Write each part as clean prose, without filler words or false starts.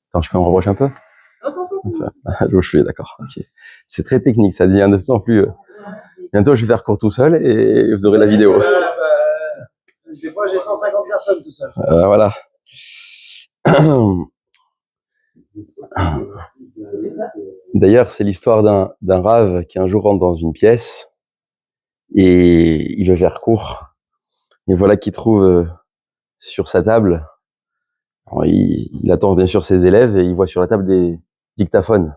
Attends, je peux me rapprocher un peu? Je suis d'accord. Okay. C'est très technique, ça devient de plus en plus... Bientôt, je vais faire court tout seul et vous aurez la vidéo. Des fois, j'ai 150 personnes tout seul. Voilà. D'ailleurs, c'est l'histoire d'un rave qui un jour rentre dans une pièce et il veut faire court. Et voilà qu'il trouve sur sa table, alors, il attend bien sûr ses élèves et il voit sur la table des dictaphones,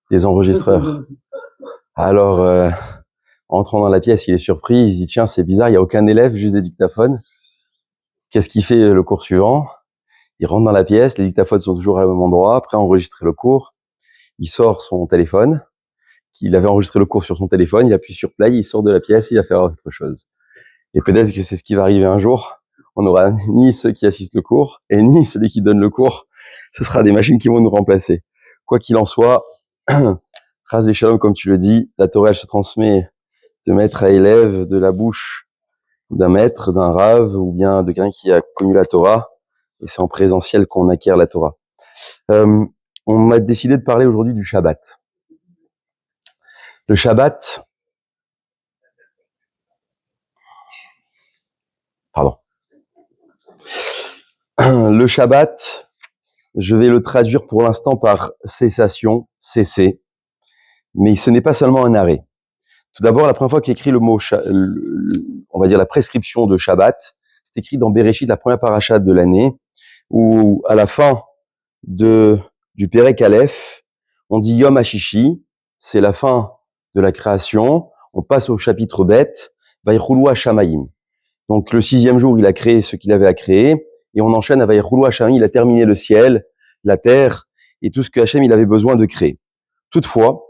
des enregistreurs. Alors, en entrant dans la pièce, il est surpris, il se dit tiens, c'est bizarre, il n'y a aucun élève, juste des dictaphones. Qu'est-ce qu'il fait le cours suivant? Il rentre dans la pièce, les dictaphones sont toujours au même endroit, prêt à enregistrer le cours. Il sort son téléphone, il avait enregistré le cours sur son téléphone, il appuie sur play, il sort de la pièce, il va faire autre chose. Et peut-être que c'est ce qui va arriver un jour. On n'aura ni ceux qui assistent le cours, et ni celui qui donne le cours. Ce sera des machines qui vont nous remplacer. Quoi qu'il en soit, Ras Shalom, comme tu le dis, la Torah, elle se transmet de maître à élève, de la bouche d'un maître, d'un rave, ou bien de quelqu'un qui a connu la Torah. Et c'est en présentiel qu'on acquiert la Torah. On m'a décidé de parler aujourd'hui du Shabbat. Le Shabbat, pardon. Le Shabbat, je vais le traduire pour l'instant par cessation, cesser. Mais ce n'est pas seulement un arrêt. Tout d'abord, la première fois qu'écrit le mot, on va dire la prescription de Shabbat, c'est écrit dans Bereshit, la première paracha de l'année, où à la fin du Perek Aleph, on dit Yom HaShishi, c'est la fin de la création. On passe au chapitre Bet, Vayichulu HaShamayim. Donc le 6e jour, il a créé ce qu'il avait à créer, et on enchaîne à Vayichulu HaShamayim, il a terminé le ciel, la terre, et tout ce que Hachem il avait besoin de créer. Toutefois,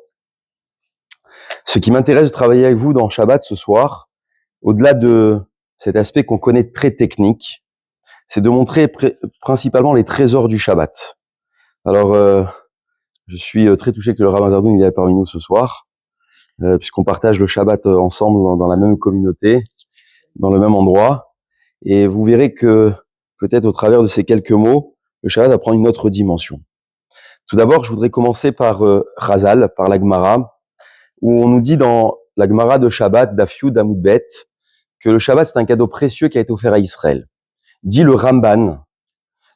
ce qui m'intéresse de travailler avec vous dans Shabbat ce soir, au-delà de cet aspect qu'on connaît très technique, c'est de montrer principalement les trésors du Shabbat. Alors, je suis très touché que le Rabbin Zardoun il est parmi nous ce soir, puisqu'on partage le Shabbat ensemble dans la même communauté, dans le même endroit, et vous verrez que peut-être au travers de ces quelques mots, le Shabbat va prendre une autre dimension. Tout d'abord, je voudrais commencer par Chazal, par la Gemara, où on nous dit dans la Gemara de Shabbat, Daf Yud Amud Bet, que le Shabbat c'est un cadeau précieux qui a été offert à Israël. Dit le Ramban,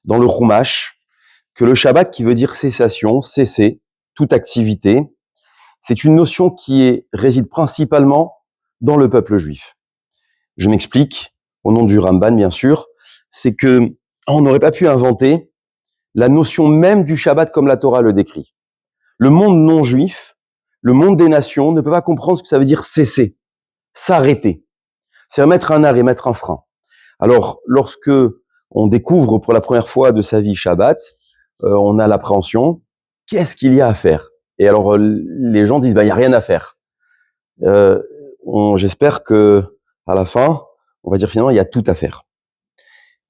dans le Chumash, que le Shabbat, qui veut dire cessation, cesser, toute activité, c'est une notion qui réside principalement dans le peuple juif. Je m'explique, au nom du Ramban bien sûr, c'est que on n'aurait pas pu inventer la notion même du Shabbat comme la Torah le décrit. Le monde non juif, le monde des nations ne peut pas comprendre ce que ça veut dire cesser, s'arrêter. C'est mettre un arrêt, mettre un frein. Alors, lorsque on découvre pour la première fois de sa vie Shabbat, on a l'appréhension, qu'est-ce qu'il y a à faire? Et alors, les gens disent, il y a rien à faire. J'espère que à la fin, on va dire finalement, il y a tout à faire.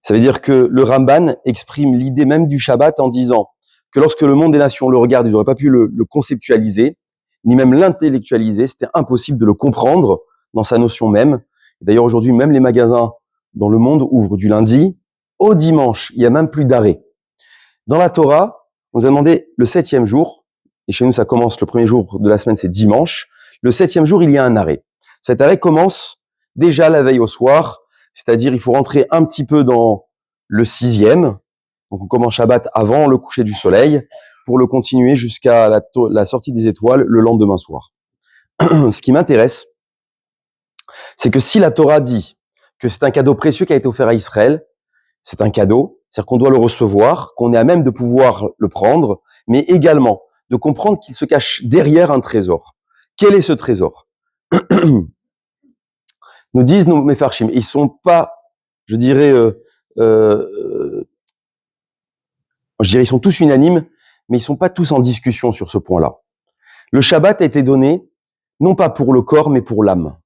Ça veut dire que le Ramban exprime l'idée même du Shabbat en disant que lorsque le monde des nations le regarde, ils n'auraient pas pu le conceptualiser, ni même l'intellectualiser, c'était impossible de le comprendre dans sa notion même. D'ailleurs, aujourd'hui, même les magasins dans le monde ouvrent du lundi au dimanche. Il n'y a même plus d'arrêt. Dans la Torah, on nous a demandé le 7e jour, et chez nous, ça commence le premier jour de la semaine, c'est dimanche. Le 7e jour, il y a un arrêt. Cet arrêt commence déjà la veille au soir, c'est-à-dire il faut rentrer un petit peu dans le 6e. Donc on commence Shabbat avant le coucher du soleil pour le continuer jusqu'à la sortie des étoiles le lendemain soir. Ce qui m'intéresse, c'est que si la Torah dit que c'est un cadeau précieux qui a été offert à Israël, c'est un cadeau, c'est-à-dire qu'on doit le recevoir, qu'on est à même de pouvoir le prendre, mais également de comprendre qu'il se cache derrière un trésor. Quel est ce trésor? Nous disent nos Mefarshim, ils sont pas, je dirais, ils sont tous unanimes, mais ils sont pas tous en discussion sur ce point-là. Le Shabbat a été donné, non pas pour le corps, mais pour l'âme.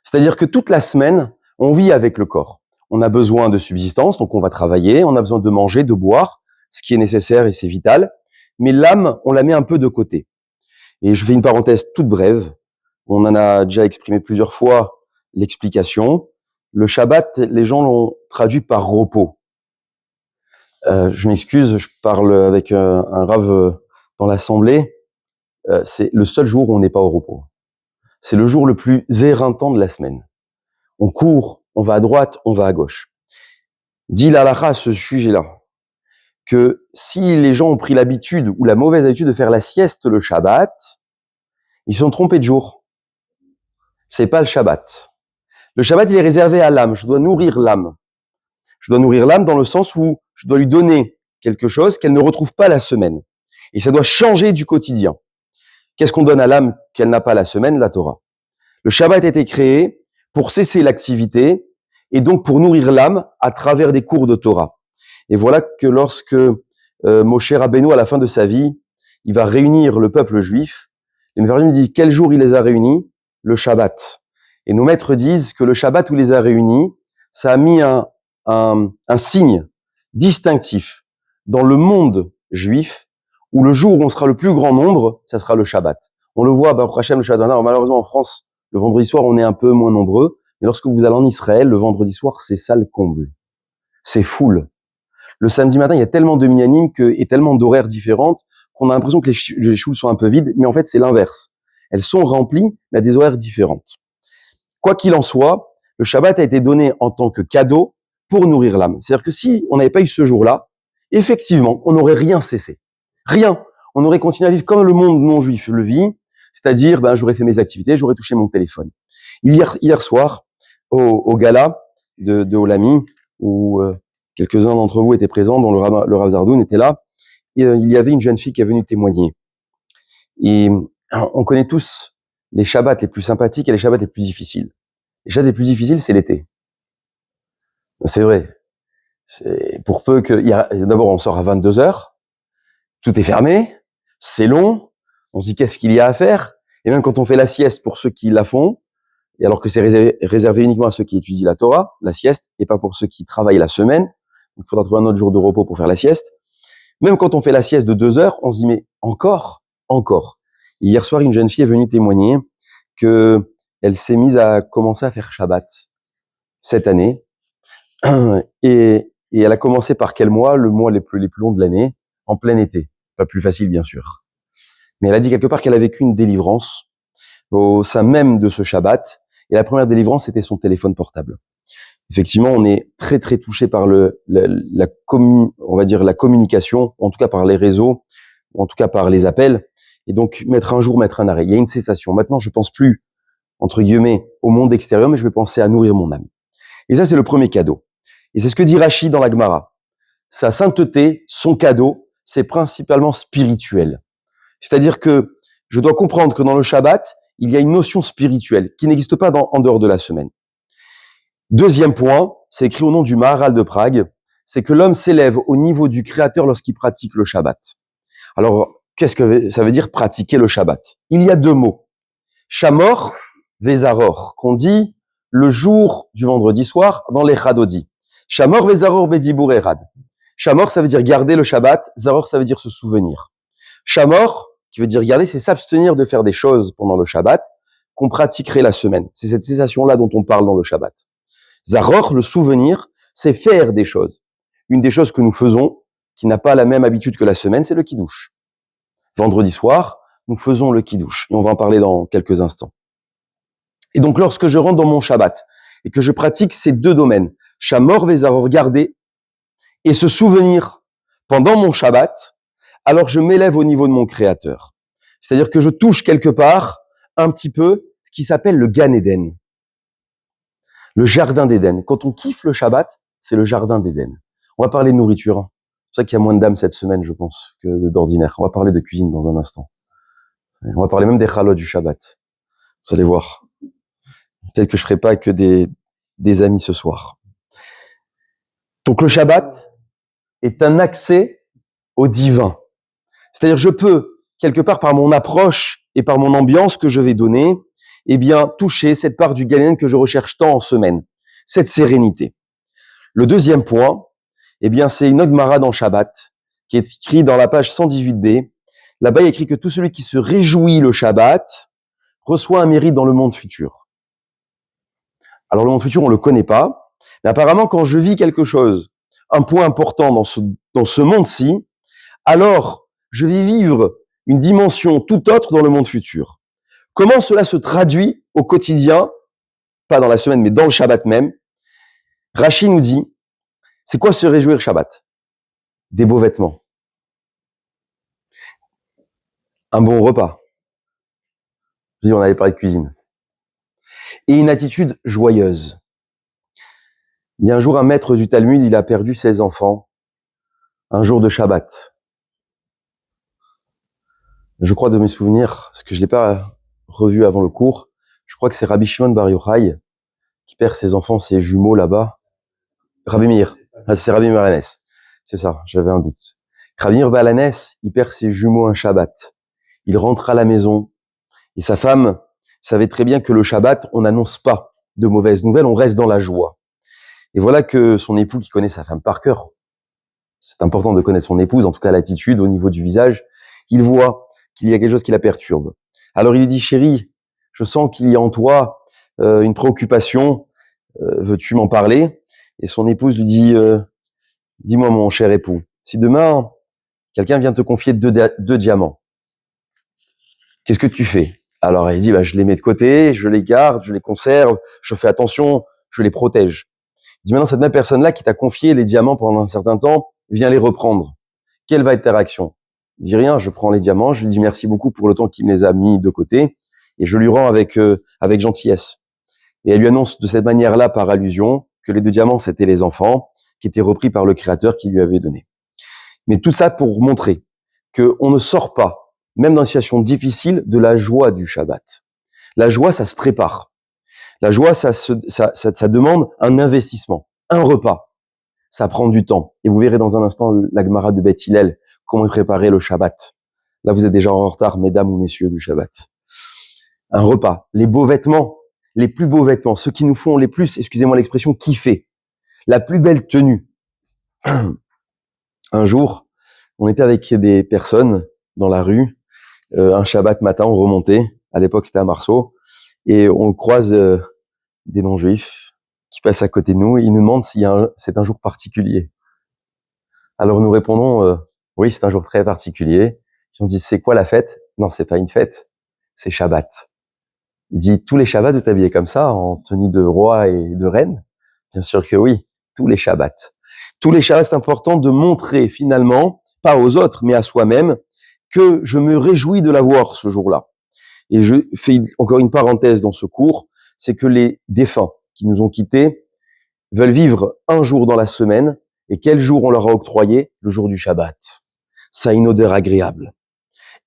C'est-à-dire que toute la semaine, on vit avec le corps. On a besoin de subsistance, donc on va travailler, on a besoin de manger, de boire, ce qui est nécessaire et c'est vital. Mais l'âme, on la met un peu de côté. Et je fais une parenthèse toute brève. On en a déjà exprimé plusieurs fois l'explication. Le Shabbat, les gens l'ont traduit par repos. Je m'excuse, je parle avec un rave dans l'assemblée. C'est le seul jour où on n'est pas au repos. C'est le jour le plus éreintant de la semaine. On court, on va à droite, on va à gauche. Dit l'halakha à ce sujet-là, que si les gens ont pris l'habitude ou la mauvaise habitude de faire la sieste le Shabbat, ils sont trompés de jour. C'est pas le Shabbat. Le Shabbat, il est réservé à l'âme. Je dois nourrir l'âme. Je dois nourrir l'âme dans le sens où je dois lui donner quelque chose qu'elle ne retrouve pas la semaine. Et ça doit changer du quotidien. Qu'est-ce qu'on donne à l'âme qu'elle n'a pas la semaine? La Torah. Le Shabbat a été créé pour cesser l'activité et donc pour nourrir l'âme à travers des cours de Torah. Et voilà que lorsque Moshe Rabbeinu, à la fin de sa vie, il va réunir le peuple juif, les Mefarshim disent quel jour il les a réunis? Le Shabbat. Et nos maîtres disent que le Shabbat où il les a réunis, ça a mis un signe distinctif dans le monde juif, où le jour où on sera le plus grand nombre, ça sera le Shabbat. On le voit, Baruch Hashem, le Shabbat. Alors, malheureusement, en France, le vendredi soir, on est un peu moins nombreux. Mais lorsque vous allez en Israël, le vendredi soir, c'est ça le comble. C'est full. Le samedi matin, il y a tellement de minyanim et tellement d'horaires différentes qu'on a l'impression que les choules sont un peu vides. Mais en fait, c'est l'inverse. Elles sont remplies, mais à des horaires différentes. Quoi qu'il en soit, le Shabbat a été donné en tant que cadeau pour nourrir l'âme. C'est-à-dire que si on n'avait pas eu ce jour-là, effectivement, on n'aurait rien cessé. Rien. On aurait continué à vivre comme le monde non-juif le vit, c'est-à-dire, j'aurais fait mes activités, j'aurais touché mon téléphone. Hier soir, au gala de Olami, où quelques-uns d'entre vous étaient présents, dont le Rav Zardoun était là, et il y avait une jeune fille qui est venue témoigner. Et on connaît tous les Shabbats les plus sympathiques et les Shabbats les plus difficiles. Les Shabbats les plus difficiles, c'est l'été. C'est vrai. C'est pour peu que, d'abord, on sort à 22h, tout est fermé, c'est long, on se dit qu'est-ce qu'il y a à faire, et même quand on fait la sieste pour ceux qui la font, et alors que c'est réservé uniquement à ceux qui étudient la Torah, la sieste, et pas pour ceux qui travaillent la semaine, donc il faudra trouver un autre jour de repos pour faire la sieste. Même quand on fait la sieste de 2 heures, on se dit mais encore. Hier soir, une jeune fille est venue témoigner que elle s'est mise à commencer à faire Shabbat cette année, et elle a commencé par quel mois? Le mois les plus longs de l'année, en plein été. Pas plus facile, bien sûr. Mais elle a dit quelque part qu'elle a vécu une délivrance au sein même de ce Shabbat. Et la première délivrance, c'était son téléphone portable. Effectivement, on est très, très touché par la communication, en tout cas par les réseaux, ou en tout cas par les appels. Et donc, mettre un arrêt. Il y a une cessation. Maintenant, je pense plus, entre guillemets, au monde extérieur, mais je vais penser à nourrir mon âme. Et ça, c'est le premier cadeau. Et c'est ce que dit Rashi dans la Gemara. Sa sainteté, son cadeau, c'est principalement spirituel. C'est-à-dire que je dois comprendre que dans le Shabbat, il y a une notion spirituelle qui n'existe pas en dehors de la semaine. Deuxième point, c'est écrit au nom du Maharal de Prague, c'est que l'homme s'élève au niveau du Créateur lorsqu'il pratique le Shabbat. Alors, qu'est-ce que ça veut dire pratiquer le Shabbat? Il y a 2 mots. Shamor, Vezaror, qu'on dit le jour du vendredi soir dans les Chadodi. Shamor, Vezaror, Bedibur Erad. Shamor, ça veut dire garder le Shabbat. Zaror, ça veut dire se souvenir. Shamor, qui veut dire garder, c'est s'abstenir de faire des choses pendant le Shabbat qu'on pratiquerait la semaine. C'est cette cessation-là dont on parle dans le Shabbat. Zaror, le souvenir, c'est faire des choses. Une des choses que nous faisons, qui n'a pas la même habitude que la semaine, c'est le kiddush. Vendredi soir, nous faisons le kiddush. Et on va en parler dans quelques instants. Et donc, lorsque je rentre dans mon Shabbat et que je pratique ces 2 domaines, Shamor, Vezaror, garder, et se souvenir pendant mon Shabbat, alors je m'élève au niveau de mon Créateur. C'est-à-dire que je touche quelque part un petit peu ce qui s'appelle le Gan Eden, le jardin d'Éden. Quand on kiffe le Shabbat, c'est le jardin d'Éden. On va parler de nourriture. C'est pour ça qu'il y a moins de dames cette semaine, je pense, que d'ordinaire. On va parler de cuisine dans un instant. On va parler même des chalots du Shabbat. Vous allez voir. Peut-être que je ferai pas que des amis ce soir. Donc le Shabbat est un accès au divin. C'est-à-dire, je peux, quelque part par mon approche et par mon ambiance que je vais donner, toucher cette part du Gan Eden que je recherche tant en semaine, cette sérénité. Le deuxième point, c'est une Gemara dans Shabbat, qui est écrit dans la page 118b. Là-bas, il est écrit que tout celui qui se réjouit le Shabbat reçoit un mérite dans le monde futur. Alors, le monde futur, on le connaît pas, mais apparemment, quand je vis quelque chose un point important dans ce monde-ci, alors je vais vivre une dimension tout autre dans le monde futur. Comment cela se traduit au quotidien, pas dans la semaine, mais dans le Shabbat même? Rashi nous dit, c'est quoi se réjouir Shabbat? Des beaux vêtements. Un bon repas. Je dis, on avait parlé de cuisine. Et une attitude joyeuse. Il y a un jour un maître du Talmud, il a perdu ses enfants, un jour de Shabbat. Je crois de mes souvenirs, parce que je l'ai pas revu avant le cours, je crois que c'est Rabbi Shimon Bar Yochai qui perd ses enfants, ses jumeaux là-bas. Rabbi Meir, c'est Rabbi Meir Balanes. C'est ça, j'avais un doute. Rabbi Meir Balanes, il perd ses jumeaux un Shabbat. Il rentre à la maison et sa femme savait très bien que le Shabbat, on n'annonce pas de mauvaises nouvelles, on reste dans la joie. Et voilà que son époux, qui connaît sa femme par cœur, c'est important de connaître son épouse, en tout cas l'attitude au niveau du visage, il voit qu'il y a quelque chose qui la perturbe. Alors il lui dit, chérie, je sens qu'il y a en toi une préoccupation, veux-tu m'en parler? Et son épouse lui dit, dis-moi mon cher époux, si demain quelqu'un vient te confier deux diamants, qu'est-ce que tu fais? Alors il dit, je les mets de côté, je les garde, je les conserve, je fais attention, je les protège. Il dit, maintenant cette même personne-là qui t'a confié les diamants pendant un certain temps, vient les reprendre. Quelle va être ta réaction? Il dit rien, je prends les diamants, je lui dis merci beaucoup pour le temps qu'il me les a mis de côté, et je lui rends avec gentillesse. Et elle lui annonce de cette manière-là, par allusion, que les deux diamants, c'était les enfants, qui étaient repris par le Créateur qui lui avait donné. Mais tout ça pour montrer qu'on ne sort pas, même dans une situation difficile, de la joie du Shabbat. La joie, ça se prépare. La joie, ça demande un investissement, un repas. Ça prend du temps. Et vous verrez dans un instant la Gemara de Beth Hillel, comment préparer le Shabbat. Là, vous êtes déjà en retard, mesdames ou messieurs du Shabbat. Un repas, les beaux vêtements, les plus beaux vêtements, ceux qui nous font les plus, excusez-moi l'expression, kiffer. La plus belle tenue. Un jour, on était avec des personnes dans la rue, un Shabbat matin, on remontait. À l'époque, c'était à Marceau. Et on croise des non-juifs qui passent à côté de nous. Ils nous demandent si c'est un jour particulier. Alors nous répondons, oui, c'est un jour très particulier. Ils ont dit, c'est quoi la fête? Non, c'est pas une fête, c'est Shabbat. Il dit, tous les Shabbats, vous t'habillez comme ça, en tenue de roi et de reine? Bien sûr que oui, tous les Shabbats. Tous les Shabbats, c'est important de montrer finalement, pas aux autres, mais à soi-même, que je me réjouis de l'avoir ce jour-là. Et je fais encore une parenthèse dans ce cours, c'est que les défunts qui nous ont quittés veulent vivre un jour dans la semaine, et quel jour on leur a octroyé? Le jour du Shabbat. Ça a une odeur agréable.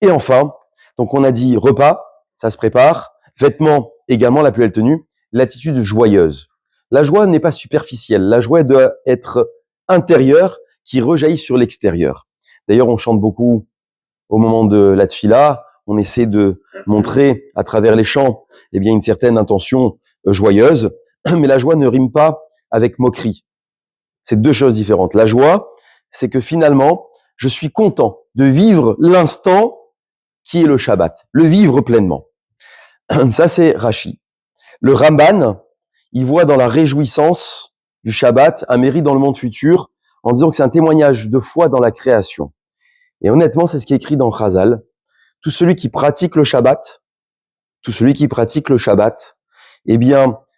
Et enfin, donc on a dit repas, ça se prépare, vêtements également, la plus belle tenue, l'attitude joyeuse. La joie n'est pas superficielle, la joie doit être intérieure, qui rejaillit sur l'extérieur. D'ailleurs, on chante beaucoup au moment de la tfila, on essaie de montrer à travers les chants, une certaine intention joyeuse, mais la joie ne rime pas avec moquerie. C'est deux choses différentes. La joie, c'est que finalement, je suis content de vivre l'instant qui est le Shabbat, le vivre pleinement. Ça, c'est Rashi. Le Ramban, il voit dans la réjouissance du Shabbat un mérite dans le monde futur, en disant que c'est un témoignage de foi dans la création. Et honnêtement, c'est ce qui est écrit dans Chazal. Tout celui qui pratique le Shabbat,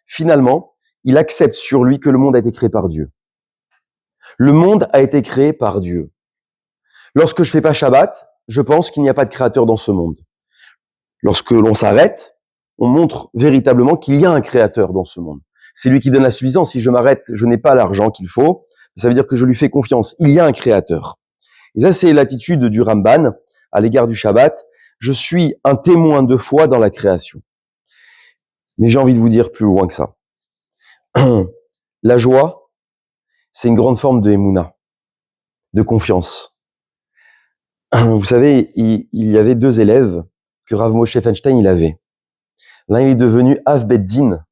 finalement, il accepte sur lui que le monde a été créé par Dieu. Le monde a été créé par Dieu. Lorsque je fais pas Shabbat, je pense qu'il n'y a pas de créateur dans ce monde. Lorsque l'on s'arrête, on montre véritablement qu'il y a un créateur dans ce monde. C'est lui qui donne la suffisance. Si je m'arrête, je n'ai pas l'argent qu'il faut. Ça veut dire que je lui fais confiance. Il y a un créateur. Et ça, c'est l'attitude du Ramban à l'égard du Shabbat. Je suis un témoin de foi dans la création. Mais j'ai envie de vous dire plus loin que ça. La joie, c'est une grande forme de émouna, de confiance. Vous savez, il y avait deux élèves que Rav Moshe Feinstein il avait. L'un il est devenu Av Bet Din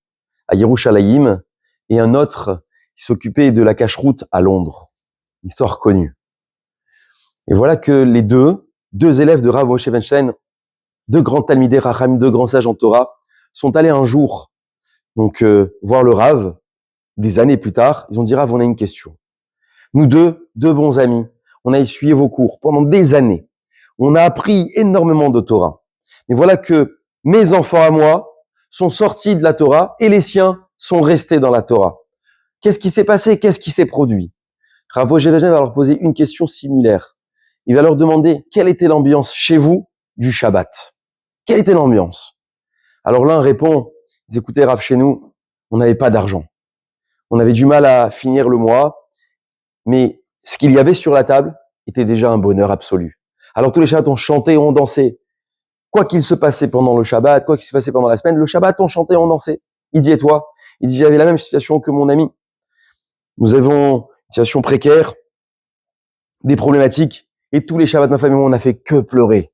à Yerushalayim et un autre qui s'occupait de la cacheroute à Londres. Histoire connue. Et voilà que les deux élèves de Rav Moshe Feinstein, deux grands talmidei rachamim, deux grands sages en Torah, sont allés un jour voir le Rav. Des années plus tard, ils ont dit Rav, on a une question. Nous deux bons amis, on a essuyé vos cours pendant des années. On a appris énormément de Torah. Mais voilà que mes enfants à moi sont sortis de la Torah et les siens sont restés dans la Torah. Qu'est-ce qui s'est passé? Qu'est-ce qui s'est produit? Rav Wojewicz va leur poser une question similaire. Il va leur demander quelle était l'ambiance chez vous du Shabbat. Quelle était l'ambiance? Alors l'un répond, écoutez Rav, chez nous, on n'avait pas d'argent. On avait du mal à finir le mois, mais ce qu'il y avait sur la table était déjà un bonheur absolu. Alors tous les Shabbats, on chantait, on dansait. Quoi qu'il se passait pendant le Shabbat, quoi qu'il se passait pendant la semaine, le Shabbat, on chantait, on dansait. Il dit, et toi? Il dit, j'avais la même situation que mon ami. Nous avons une situation précaire, des problématiques, et tous les Shabbats, ma famille, on n'a fait que pleurer.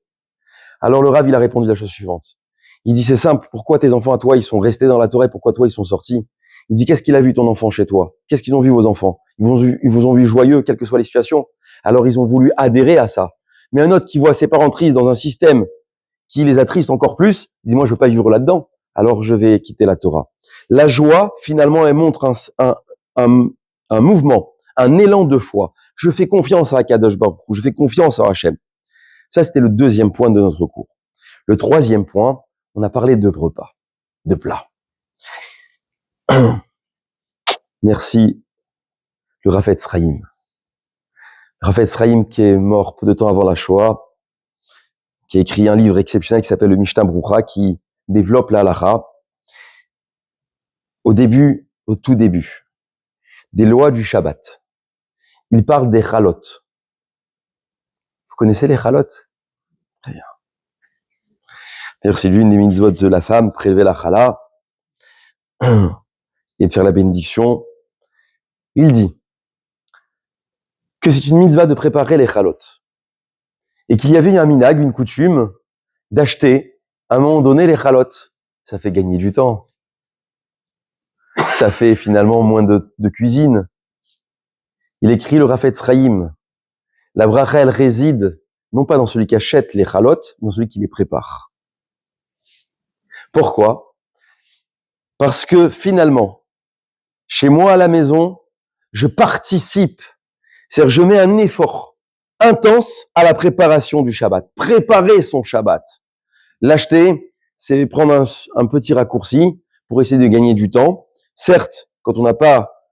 Alors le Rav, il a répondu la chose suivante. Il dit, c'est simple, pourquoi tes enfants à toi, ils sont restés dans la Torah, et pourquoi toi, ils sont sortis? Il dit, qu'est-ce qu'il a vu ton enfant chez toi? Qu'est-ce qu'ils ont vu vos enfants? Ils vous ont vu joyeux, quelles que soient les situations. Alors ils ont voulu adhérer à ça. Mais un autre qui voit ses parents tristes dans un système qui les attriste encore plus, il dit, moi, je veux pas vivre là-dedans. Alors je vais quitter la Torah. La joie, finalement, elle montre un mouvement, un élan de foi. Je fais confiance à Kadosh Baruch Hu, je fais confiance à Hachem. Ça, c'était le deuxième point de notre cours. Le troisième point, on a parlé de repas, de plats. Merci, le Rafet Sraïm. Rafet Sraïm qui est mort peu de temps avant la Shoah, qui a écrit un livre exceptionnel qui s'appelle le Mishnah Brucha, qui développe la halakha. Au tout début, des lois du Shabbat. Il parle des chalot. Vous connaissez les chalot? Très bien. D'ailleurs, c'est l'une des mitzvot de la femme, prélever la chala et de faire la bénédiction. Il dit que c'est une mitzvah de préparer les chalot. Et qu'il y avait un minhag, une coutume, d'acheter, à un moment donné, les chalot. Ça fait gagner du temps. Ça fait finalement moins de cuisine. Il écrit le Rafet Sraïm. La bracha, elle réside, non pas dans celui qui achète les chalot, mais dans celui qui les prépare. Pourquoi? Parce que finalement, chez moi à la maison, je participe. C'est-à-dire, je mets un effort intense à la préparation du Shabbat. Préparer son Shabbat. L'acheter, c'est prendre un petit raccourci pour essayer de gagner du temps. Certes, quand on n'a pas,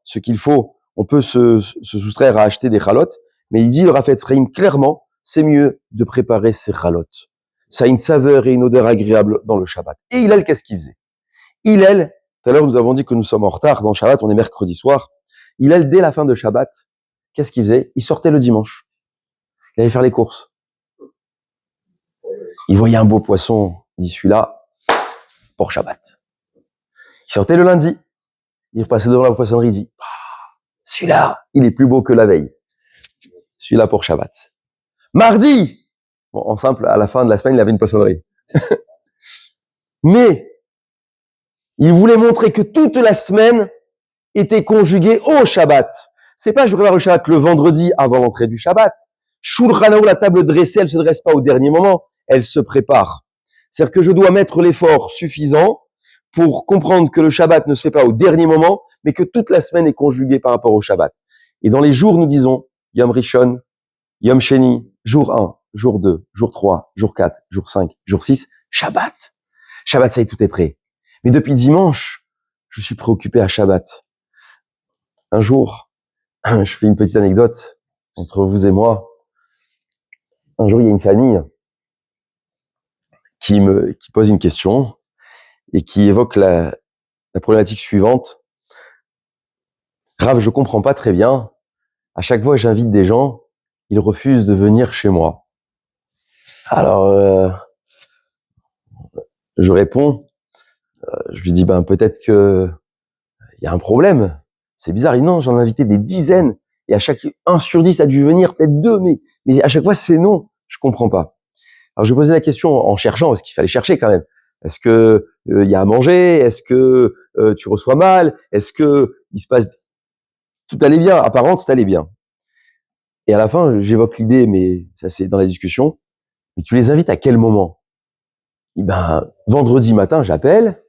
ce qu'il faut, on peut se soustraire à acheter des chalotes, mais il dit, le Rafet Sraïm, clairement, c'est mieux de préparer ses chalotes. Ça a une saveur et une odeur agréable dans le Shabbat. Et Hillel, qu'est-ce qu'il faisait? Hillel, tout à l'heure, nous avons dit que nous sommes en retard dans le Shabbat, on est mercredi soir. Hillel, dès la fin de Shabbat, qu'est-ce qu'il faisait? Il sortait le dimanche. Il allait faire les courses. Il voyait un beau poisson, il dit, celui-là, pour Shabbat. Il sortait le lundi. Il repassait devant la poissonnerie, il dit, celui-là, il est plus beau que la veille. Celui-là pour Shabbat. Mardi! Bon, en simple, à la fin de la semaine, il avait une poissonnerie. Mais, il voulait montrer que toute la semaine était conjuguée au Shabbat. C'est pas, je prépare le Shabbat le vendredi avant l'entrée du Shabbat. Shulchan, la table dressée, elle se dresse pas au dernier moment. Elle se prépare. C'est-à-dire que je dois mettre l'effort suffisant pour comprendre que le Shabbat ne se fait pas au dernier moment, mais que toute la semaine est conjuguée par rapport au Shabbat. Et dans les jours, nous disons Yom Rishon, Yom Sheni, jour 1, jour 2, jour 3, jour 4, jour 5, jour 6, Shabbat. Shabbat, ça y est, tout est prêt. Mais depuis dimanche, je suis préoccupé à Shabbat. Un jour, je fais une petite anecdote entre vous et moi. Un jour, il y a une famille qui pose une question et qui évoque la problématique suivante. Rav, je comprends pas très bien. À chaque fois que j'invite des gens, ils refusent de venir chez moi. Alors, je réponds, je lui dis, peut-être que il y a un problème. C'est bizarre. Il dit, non, j'en ai invité des dizaines. Et à chaque 1 sur 10 a dû venir, peut-être 2, mais à chaque fois, c'est non. Je comprends pas. Alors, je posais la question en cherchant, parce qu'il fallait chercher quand même. Est-ce que il y a à manger? Est-ce que tu reçois mal? Est-ce que il se passe tout allait bien? Apparemment, tout allait bien. Et à la fin, j'évoque l'idée, mais ça c'est dans la discussion. Mais tu les invites à quel moment? Et vendredi matin, j'appelle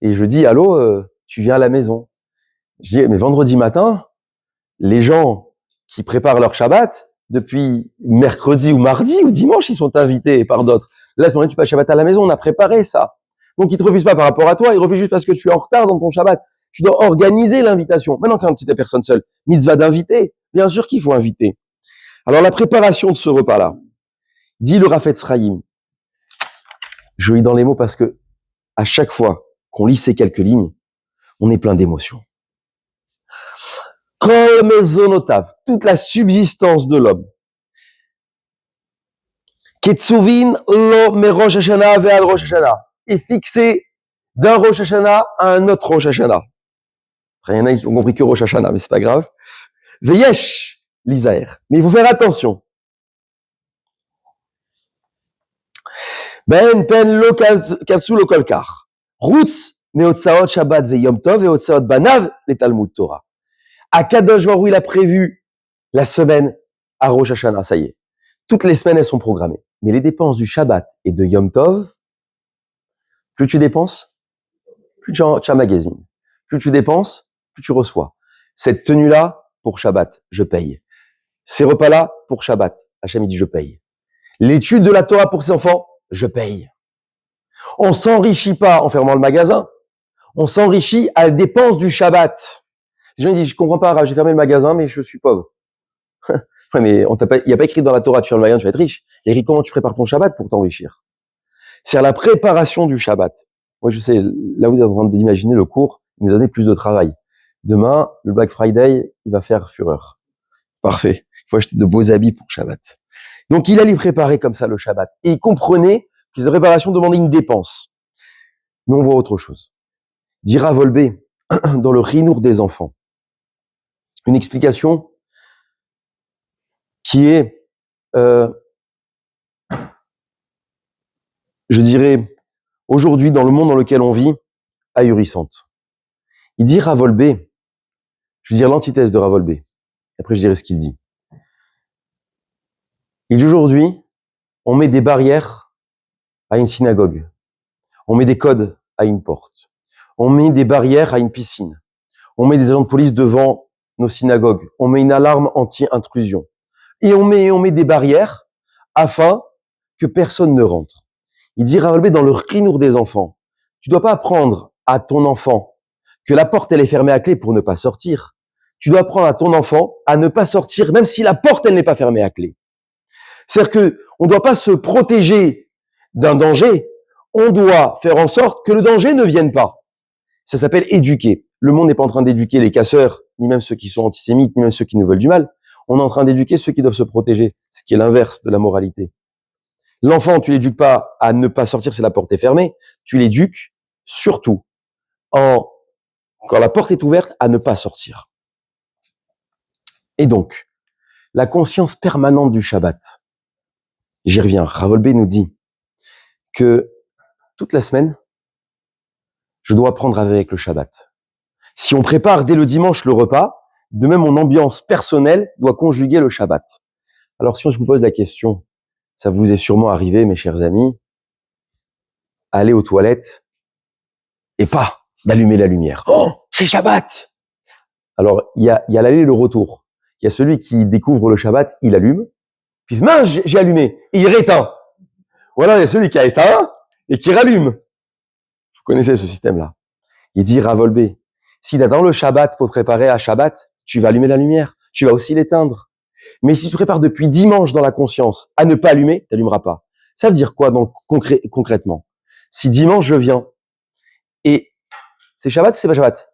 et je dis allô, tu viens à la maison. Je dis mais vendredi matin, les gens qui préparent leur Shabbat, depuis mercredi ou mardi ou dimanche, ils sont invités par d'autres. Là, ce moment, tu passes Shabbat à la maison, on a préparé ça. Donc, ils te refusent pas par rapport à toi, ils refusent juste parce que tu es en retard dans ton Shabbat. Tu dois organiser l'invitation. Maintenant, quand c'est des personnes seules, mitzvah d'inviter. Bien sûr qu'il faut inviter. Alors, la préparation de ce repas-là, dit le Rafetz Chaim. Je lis dans les mots parce que à chaque fois qu'on lit ces quelques lignes, on est plein d'émotions. Kol mezonotav, toute la subsistance de l'homme. Ketzuvin lo me Rosh Hashanah ve'al Rosh Hashanah, est fixé d'un Rosh Hashanah à un autre Rosh Hashanah. Après, il y en a qui ont compris que Rosh Hashanah, mais c'est pas grave. Veyesh l'Isaer. Mais il faut faire attention. Ben pen lo kavsu lo kolkar. Rutz meotsaot Shabbat ve'yom tov ve'otsaot banav le Talmud Torah. Akadosh Baruch Hu, il a prévu la semaine à Rosh Hashanah, ça y est. Toutes les semaines, elles sont programmées. Mais les dépenses du Shabbat et de Yom Tov, plus tu dépenses, plus tu emmagasines. Plus tu dépenses, plus tu reçois. Cette tenue-là, pour Shabbat, je paye. Ces repas-là, pour Shabbat, Hachem dit je paye. L'étude de la Torah pour ses enfants, je paye. On s'enrichit pas en fermant le magasin. On s'enrichit à la dépense du Shabbat. Les gens disent, je comprends pas, j'ai fermé le magasin, mais je suis pauvre. Ouais, mais il n'y a pas écrit dans la Torah, tu fermes le magasin, tu vas être riche. Il y a écrit comment tu prépares ton Shabbat pour t'enrichir. C'est à la préparation du Shabbat. Moi, je sais, là, vous êtes en train d'imaginer le cours, il nous a donné plus de travail. Demain, le Black Friday, il va faire fureur. Parfait. Il faut acheter de beaux habits pour Shabbat. Donc, il allait préparer comme ça le Shabbat. Et il comprenait que cette préparation demandait une dépense. Mais on voit autre chose. Dira Volbé, dans le Rinour des enfants, une explication qui est, je dirais, aujourd'hui, dans le monde dans lequel on vit, ahurissante. Il dit Ravolbé, je veux dire l'antithèse de Ravolbé. Après, je dirais ce qu'il dit. Il dit aujourd'hui, on met des barrières à une synagogue. On met des codes à une porte. On met des barrières à une piscine. On met des agents de police devant nos synagogues. On met une alarme anti-intrusion. Et on met des barrières afin que personne ne rentre. Il dit Ravolbé dans le Rinour des enfants, tu dois pas apprendre à ton enfant que la porte elle est fermée à clé pour ne pas sortir. Tu dois apprendre à ton enfant à ne pas sortir même si la porte elle n'est pas fermée à clé. C'est-à-dire que on doit pas se protéger d'un danger, on doit faire en sorte que le danger ne vienne pas. Ça s'appelle éduquer. Le monde n'est pas en train d'éduquer les casseurs, ni même ceux qui sont antisémites, ni même ceux qui nous veulent du mal. On est en train d'éduquer ceux qui doivent se protéger, ce qui est l'inverse de la moralité. L'enfant, tu l'éduques pas à ne pas sortir si la porte est fermée, tu l'éduques surtout quand la porte est ouverte à ne pas sortir. Et donc, la conscience permanente du Shabbat. J'y reviens. Ravolbé nous dit que toute la semaine, je dois apprendre avec le Shabbat. Si on prépare dès le dimanche le repas, de même mon ambiance personnelle doit conjuguer le Shabbat. Alors si on se vous pose la question, ça vous est sûrement arrivé, mes chers amis, aller aux toilettes et pas d'allumer la lumière. Oh, c'est Shabbat! Alors, il y a l'aller et le retour. Il y a celui qui découvre le Shabbat, il allume, puis mince, j'ai allumé, et il rééteint. Voilà, il y a celui qui a éteint et qui rallume. Vous connaissez ce système-là. Il dit Ravolbé, si dans le Shabbat pour te préparer à Shabbat, tu vas allumer la lumière, tu vas aussi l'éteindre. Mais si tu prépares depuis dimanche dans la conscience à ne pas allumer, t'allumeras pas. Ça veut dire quoi donc concrètement? Si dimanche je viens et c'est Shabbat ou c'est pas Shabbat?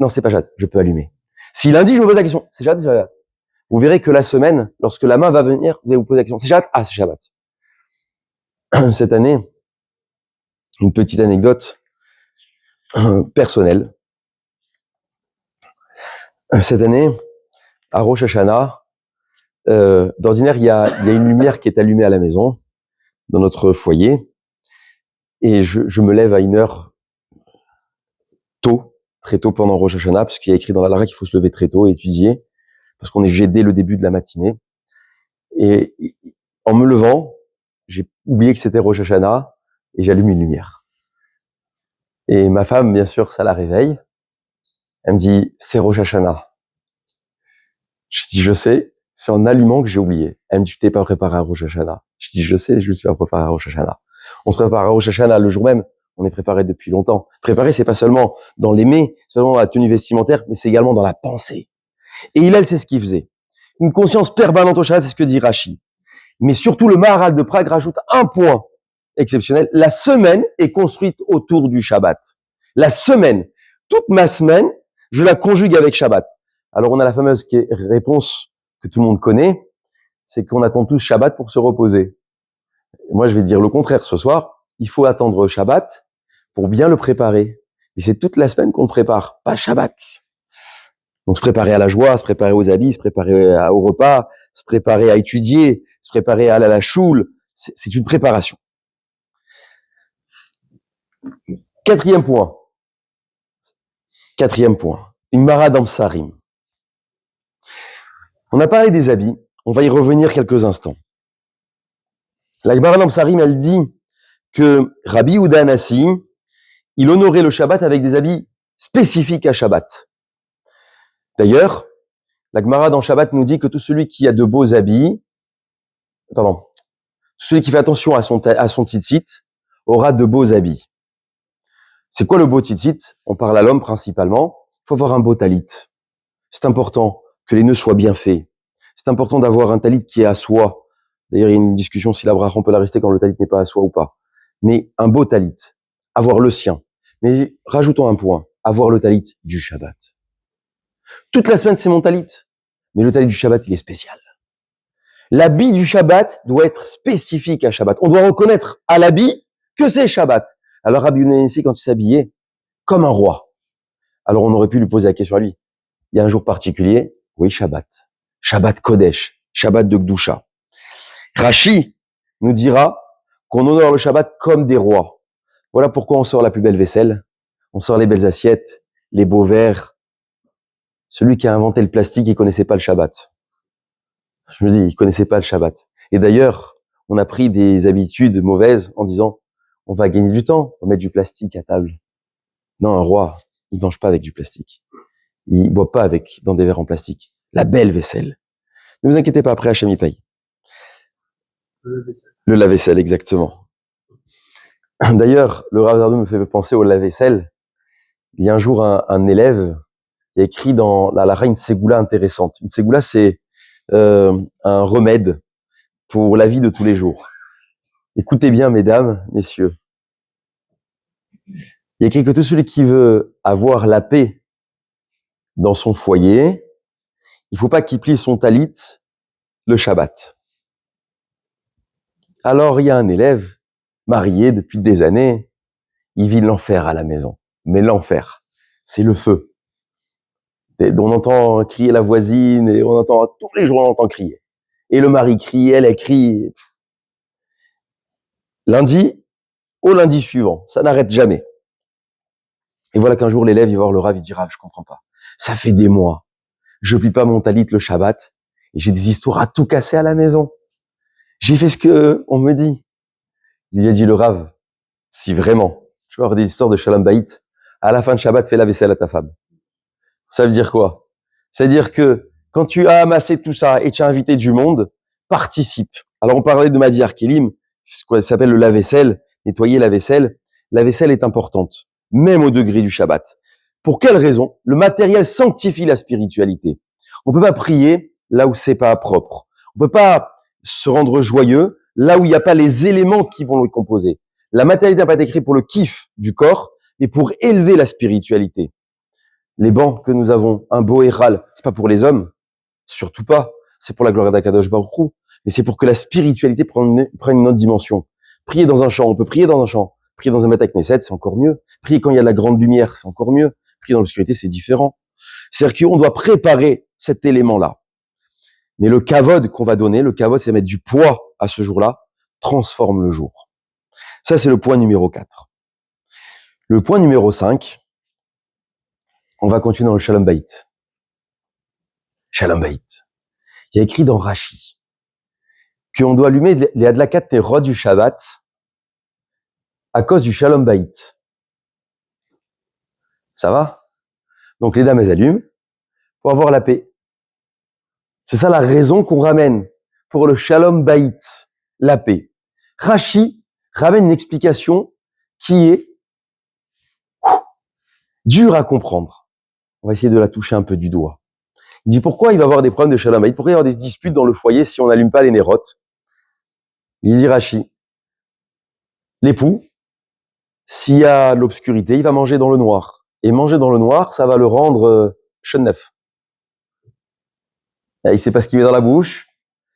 Non, c'est pas Shabbat, je peux allumer. Si lundi je me pose la question, c'est Shabbat ou c'est Shabbat? Vous verrez que la semaine, lorsque la main va venir, vous allez vous poser la question, c'est Shabbat? Ah, c'est Shabbat. Cette année, une petite anecdote personnelle. Cette année, à Rosh Hashanah, d'ordinaire, il y a une lumière qui est allumée à la maison, dans notre foyer, et je me lève à une heure tôt, très tôt pendant Rosh Hashanah, parce qu'il y a écrit dans la Lara qu'il faut se lever très tôt et étudier, parce qu'on est jugé dès le début de la matinée. Et en me levant, j'ai oublié que c'était Rosh Hashanah, et j'allume une lumière. Et ma femme, bien sûr, ça la réveille. Elle me dit, c'est Rosh Hashanah. Je dis, je sais, c'est en allumant que j'ai oublié. Elle me dit, tu t'es pas préparé à Rosh Hashanah. Je dis, je sais, je me suis pas préparé à Rosh Hashanah. On se prépare à Rosh Hashanah le jour même. On est préparé depuis longtemps. Préparer, c'est pas seulement dans les mets, c'est pas seulement dans la tenue vestimentaire, mais c'est également dans la pensée. Et Hillel, c'est ce qu'il faisait. Une conscience permanente au Shabbat, c'est ce que dit Rashi. Mais surtout, le Maharal de Prague rajoute un point exceptionnel. La semaine est construite autour du Shabbat. La semaine. Toute ma semaine, je la conjugue avec Shabbat. Alors, on a la fameuse réponse que tout le monde connaît, c'est qu'on attend tous Shabbat pour se reposer. Et moi, je vais dire le contraire. Ce soir, il faut attendre Shabbat pour bien le préparer. Et c'est toute la semaine qu'on le prépare, pas Shabbat. Donc, se préparer à la joie, se préparer aux habits, se préparer au repas, se préparer à étudier, se préparer à aller à la choule. C'est une préparation. Quatrième point. Une marade en psarim. On a parlé des habits. On va y revenir quelques instants. La Gemara dans Psarim, elle dit que Rabbi Yehuda Hanassi, il honorait le Shabbat avec des habits spécifiques à Shabbat. D'ailleurs, la Gemara dans Shabbat nous dit que tout celui qui a de beaux habits, tout celui qui fait attention à son tzitzit aura de beaux habits. C'est quoi le beau tzitzit? On parle à l'homme principalement. Il faut avoir un beau talit. C'est important que les nœuds soient bien faits. C'est important d'avoir un talit qui est à soi. D'ailleurs, il y a une discussion si la bracha on peut la rester quand le talit n'est pas à soi ou pas. Mais un beau talit, avoir le sien. Mais rajoutons un point, avoir le talit du Shabbat. Toute la semaine, c'est mon talit. Mais le talit du Shabbat, il est spécial. L'habit du Shabbat doit être spécifique à Shabbat. On doit reconnaître à l'habit que c'est Shabbat. Alors Rabbi Yehuda Hanassi, quand il s'habillait comme un roi, alors on aurait pu lui poser la question à lui. Il y a un jour particulier, oui, Shabbat. Shabbat Kodesh, Shabbat de Gdusha. Rashi nous dira qu'on honore le Shabbat comme des rois. Voilà pourquoi on sort la plus belle vaisselle, on sort les belles assiettes, les beaux verres. Celui qui a inventé le plastique, il connaissait pas le Shabbat. Je me dis, il connaissait pas le Shabbat. Et d'ailleurs, on a pris des habitudes mauvaises en disant, on va gagner du temps, on va mettre du plastique à table. Non, un roi, il mange pas avec du plastique. Il boit pas dans des verres en plastique. La belle vaisselle. Ne vous inquiétez pas, après Hachem y paye. Le lave-vaisselle, exactement. D'ailleurs, le Rav Zardou me fait penser au lave-vaisselle. Il y a un jour un élève qui a écrit dans la Lara une ségoula intéressante. Une ségoula, c'est un remède pour la vie de tous les jours. Écoutez bien, mesdames, messieurs. Il y a écrit que tout celui qui veut avoir la paix dans son foyer, il faut pas qu'il plie son talit le Shabbat. Alors, il y a un élève marié depuis des années, il vit l'enfer à la maison. Mais l'enfer, c'est le feu. Et on entend crier la voisine, et on entend, tous les jours on entend crier. Et le mari crie, elle crie. Lundi, au lundi suivant, ça n'arrête jamais. Et voilà qu'un jour l'élève, il va voir le Rav, il dit, Rav, je comprends pas. Ça fait des mois, je plie pas mon talit le Shabbat, et j'ai des histoires à tout casser à la maison. J'ai fait ce que on me dit. Il lui a dit, le Rav, si vraiment, tu vas avoir des histoires de Shalom Bayit, à la fin de Shabbat, fais la vaisselle à ta femme. Ça veut dire quoi? Ça veut dire que quand tu as amassé tout ça et tu as invité du monde, participe. Alors on parlait de Madiar Kelim, ce qu'on s'appelle le lave-vaisselle, nettoyer la vaisselle. La vaisselle est importante, même au degré du Shabbat. Pour quelle raison? Le matériel sanctifie la spiritualité. On peut pas prier là où c'est pas propre. On peut pas se rendre joyeux là où il n'y a pas les éléments qui vont le composer. La matérialité n'a pas été créée pour le kiff du corps, mais pour élever la spiritualité. Les bancs que nous avons, un beau héral, c'est pas pour les hommes, surtout pas. C'est pour la gloire d'Akadosh Baruch Hu, mais c'est pour que la spiritualité prenne une autre dimension. Prier dans un champ, on peut prier dans un champ. Prier dans un Beth Knesset, c'est encore mieux. Prier quand il y a de la grande lumière, c'est encore mieux. Prier dans l'obscurité, c'est différent. C'est-à-dire qu'on doit préparer cet élément-là. Mais le kavod qu'on va donner, le kavod, c'est mettre du poids à ce jour-là, transforme le jour. Ça, c'est le point numéro 4. Le point numéro 5, on va continuer dans le Shalom Bayit. Shalom Bayit. Il y a écrit dans Rashi qu'on doit allumer les Adlakat Nerot du Shabbat à cause du Shalom Bayit. Ça va? Donc les dames, elles allument pour avoir la paix. C'est ça la raison qu'on ramène pour le Shalom Bayit, la paix. Rashi ramène une explication qui est dure à comprendre. On va essayer de la toucher un peu du doigt. Il dit pourquoi il va y avoir des problèmes de Shalom Bayit, pourquoi il va y avoir des disputes dans le foyer si on n'allume pas les nérotes. Il dit Rashi, l'époux, s'il y a l'obscurité, il va manger dans le noir. Et manger dans le noir, ça va le rendre neuf. Il sait pas ce qu'il met dans la bouche,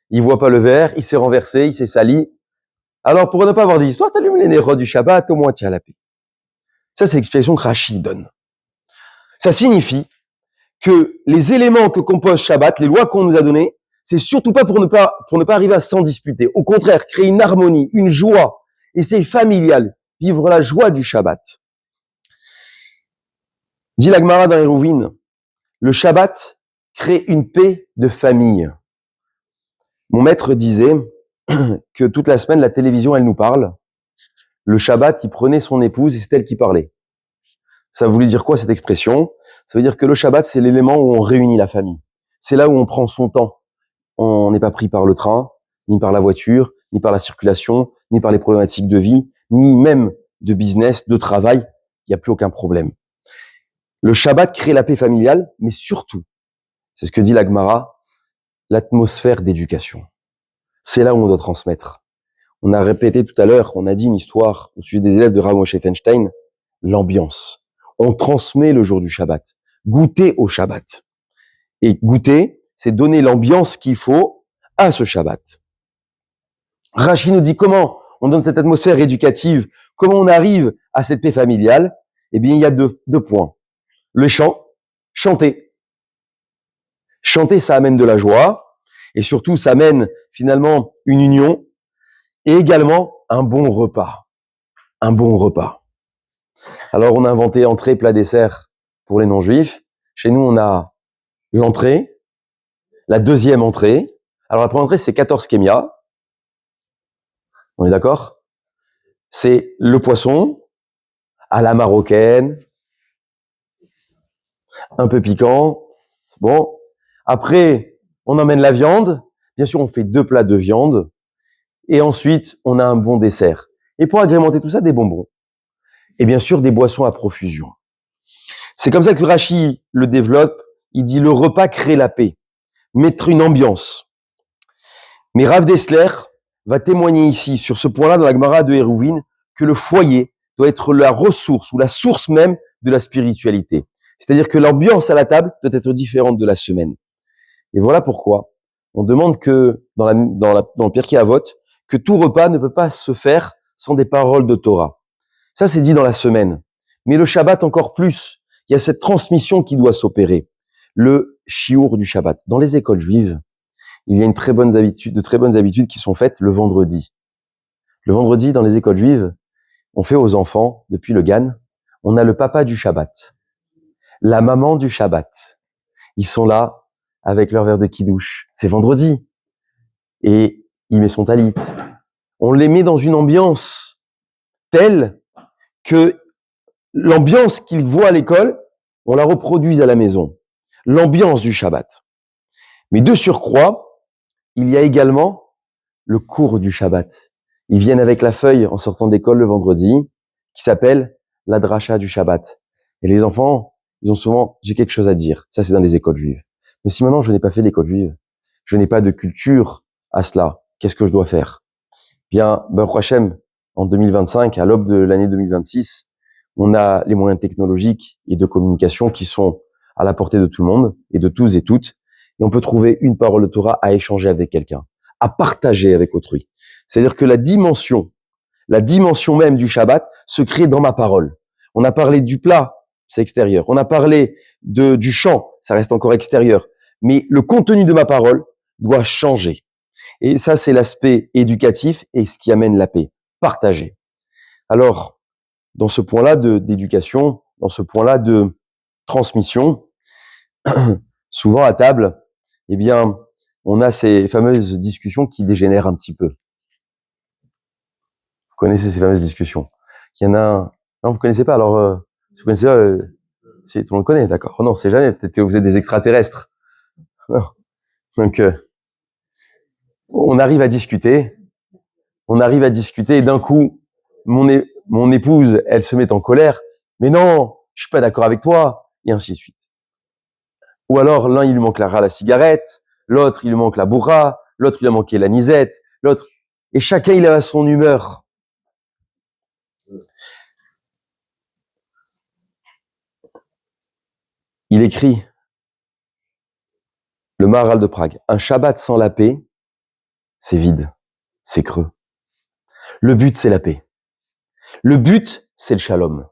il voit pas le verre, il s'est renversé, il s'est sali. Alors, pour ne pas avoir des histoires, t'allumes les nérotes du Shabbat, au moins tu as la paix. Ça, c'est l'explication que Rashi donne. Ça signifie que les éléments que compose Shabbat, les lois qu'on nous a données, c'est surtout pas pour ne pas arriver à s'en disputer. Au contraire, créer une harmonie, une joie, et c'est familial, vivre la joie du Shabbat. Dit la Gemara dans Hérouvine, le Shabbat crée une paix de famille. Mon maître disait que toute la semaine, la télévision, elle nous parle. Le Shabbat, il prenait son épouse et c'est elle qui parlait. Ça voulait dire quoi cette expression? Ça veut dire que le Shabbat, c'est l'élément où on réunit la famille. C'est là où on prend son temps. On n'est pas pris par le train, ni par la voiture, ni par la circulation, ni par les problématiques de vie, ni même de business, de travail. Il n'y a plus aucun problème. Le Shabbat crée la paix familiale, mais surtout, c'est ce que dit la Gemara, l'atmosphère d'éducation. C'est là où on doit transmettre. On a répété tout à l'heure, on a dit une histoire au sujet des élèves de Rav Moshe Feinstein, l'ambiance. On transmet le jour du Shabbat. Goûter au Shabbat. Et goûter, c'est donner l'ambiance qu'il faut à ce Shabbat. Rashi nous dit comment on donne cette atmosphère éducative, comment on arrive à cette paix familiale. Eh bien, il y a deux points. Le chant, chanter. Chanter, ça amène de la joie. Et surtout, ça amène finalement une union. Et également, un bon repas. Un bon repas. Alors, on a inventé entrée, plat, dessert pour les non-juifs. Chez nous, on a l'entrée, la deuxième entrée. Alors, la première entrée, c'est 14 kémias. On est d'accord? C'est le poisson à la marocaine, un peu piquant. C'est bon. Après, on emmène la viande. Bien sûr, on fait 2 plats de viande. Et ensuite, on a un bon dessert. Et pour agrémenter tout ça, des bonbons. Et bien sûr, des boissons à profusion. C'est comme ça que Rashi le développe. Il dit le repas crée la paix, mettre une ambiance. Mais Rav Dessler va témoigner ici, sur ce point-là, dans la Gemara de Hérouvine, que le foyer doit être la ressource ou la source même de la spiritualité. C'est-à-dire que l'ambiance à la table doit être différente de la semaine. Et voilà pourquoi on demande que, dans le Pirkei Avot, que tout repas ne peut pas se faire sans des paroles de Torah. Ça, c'est dit dans la semaine. Mais le Shabbat encore plus. Il y a cette transmission qui doit s'opérer. Le shiur du Shabbat. Dans les écoles juives, il y a de très bonnes habitudes qui sont faites le vendredi. Le vendredi, dans les écoles juives, on fait aux enfants, depuis le Gan, on a le papa du Shabbat, la maman du Shabbat. Ils sont là avec leur verre de kidouche. C'est vendredi. Et il met son talit. On les met dans une ambiance telle que l'ambiance qu'ils voient à l'école, on la reproduise à la maison. L'ambiance du Shabbat. Mais de surcroît, il y a également le cours du Shabbat. Ils viennent avec la feuille en sortant d'école le vendredi, qui s'appelle la dracha du Shabbat. Et les enfants, ils ont souvent, j'ai quelque chose à dire. Ça, c'est dans les écoles juives. Mais si maintenant je n'ai pas fait l'école juive, je n'ai pas de culture à cela, qu'est-ce que je dois faire? Bien, Baruch Hashem, en 2025, à l'aube de l'année 2026, on a les moyens technologiques et de communication qui sont à la portée de tout le monde et de tous et toutes. Et on peut trouver une parole de Torah à échanger avec quelqu'un, à partager avec autrui. C'est-à-dire que la dimension même du Shabbat se crée dans ma parole. On a parlé du plat, c'est extérieur. On a parlé du chant, ça reste encore extérieur. Mais le contenu de ma parole doit changer. Et ça, c'est l'aspect éducatif et ce qui amène la paix. Partager. Alors, dans ce point-là d'éducation, dans ce point-là de transmission, souvent à table, eh bien, on a ces fameuses discussions qui dégénèrent un petit peu. Vous connaissez ces fameuses discussions. Il y en a un... Non, vous connaissez pas, alors, si vous connaissez pas, si tout le monde connaît, d'accord. Oh non, c'est jamais, peut-être que vous êtes des extraterrestres. Non. Donc, on arrive à discuter, et d'un coup, mon épouse, elle se met en colère. Mais non, je suis pas d'accord avec toi, et ainsi de suite. Ou alors, l'un, il lui manque la cigarette, l'autre, il lui manque la bourra, l'autre, il a manqué la nisette, l'autre, et chacun, il a son humeur. Il écrit, le Maharal de Prague, un Shabbat sans la paix, c'est vide, c'est creux. Le but, c'est la paix. Le but, c'est le shalom.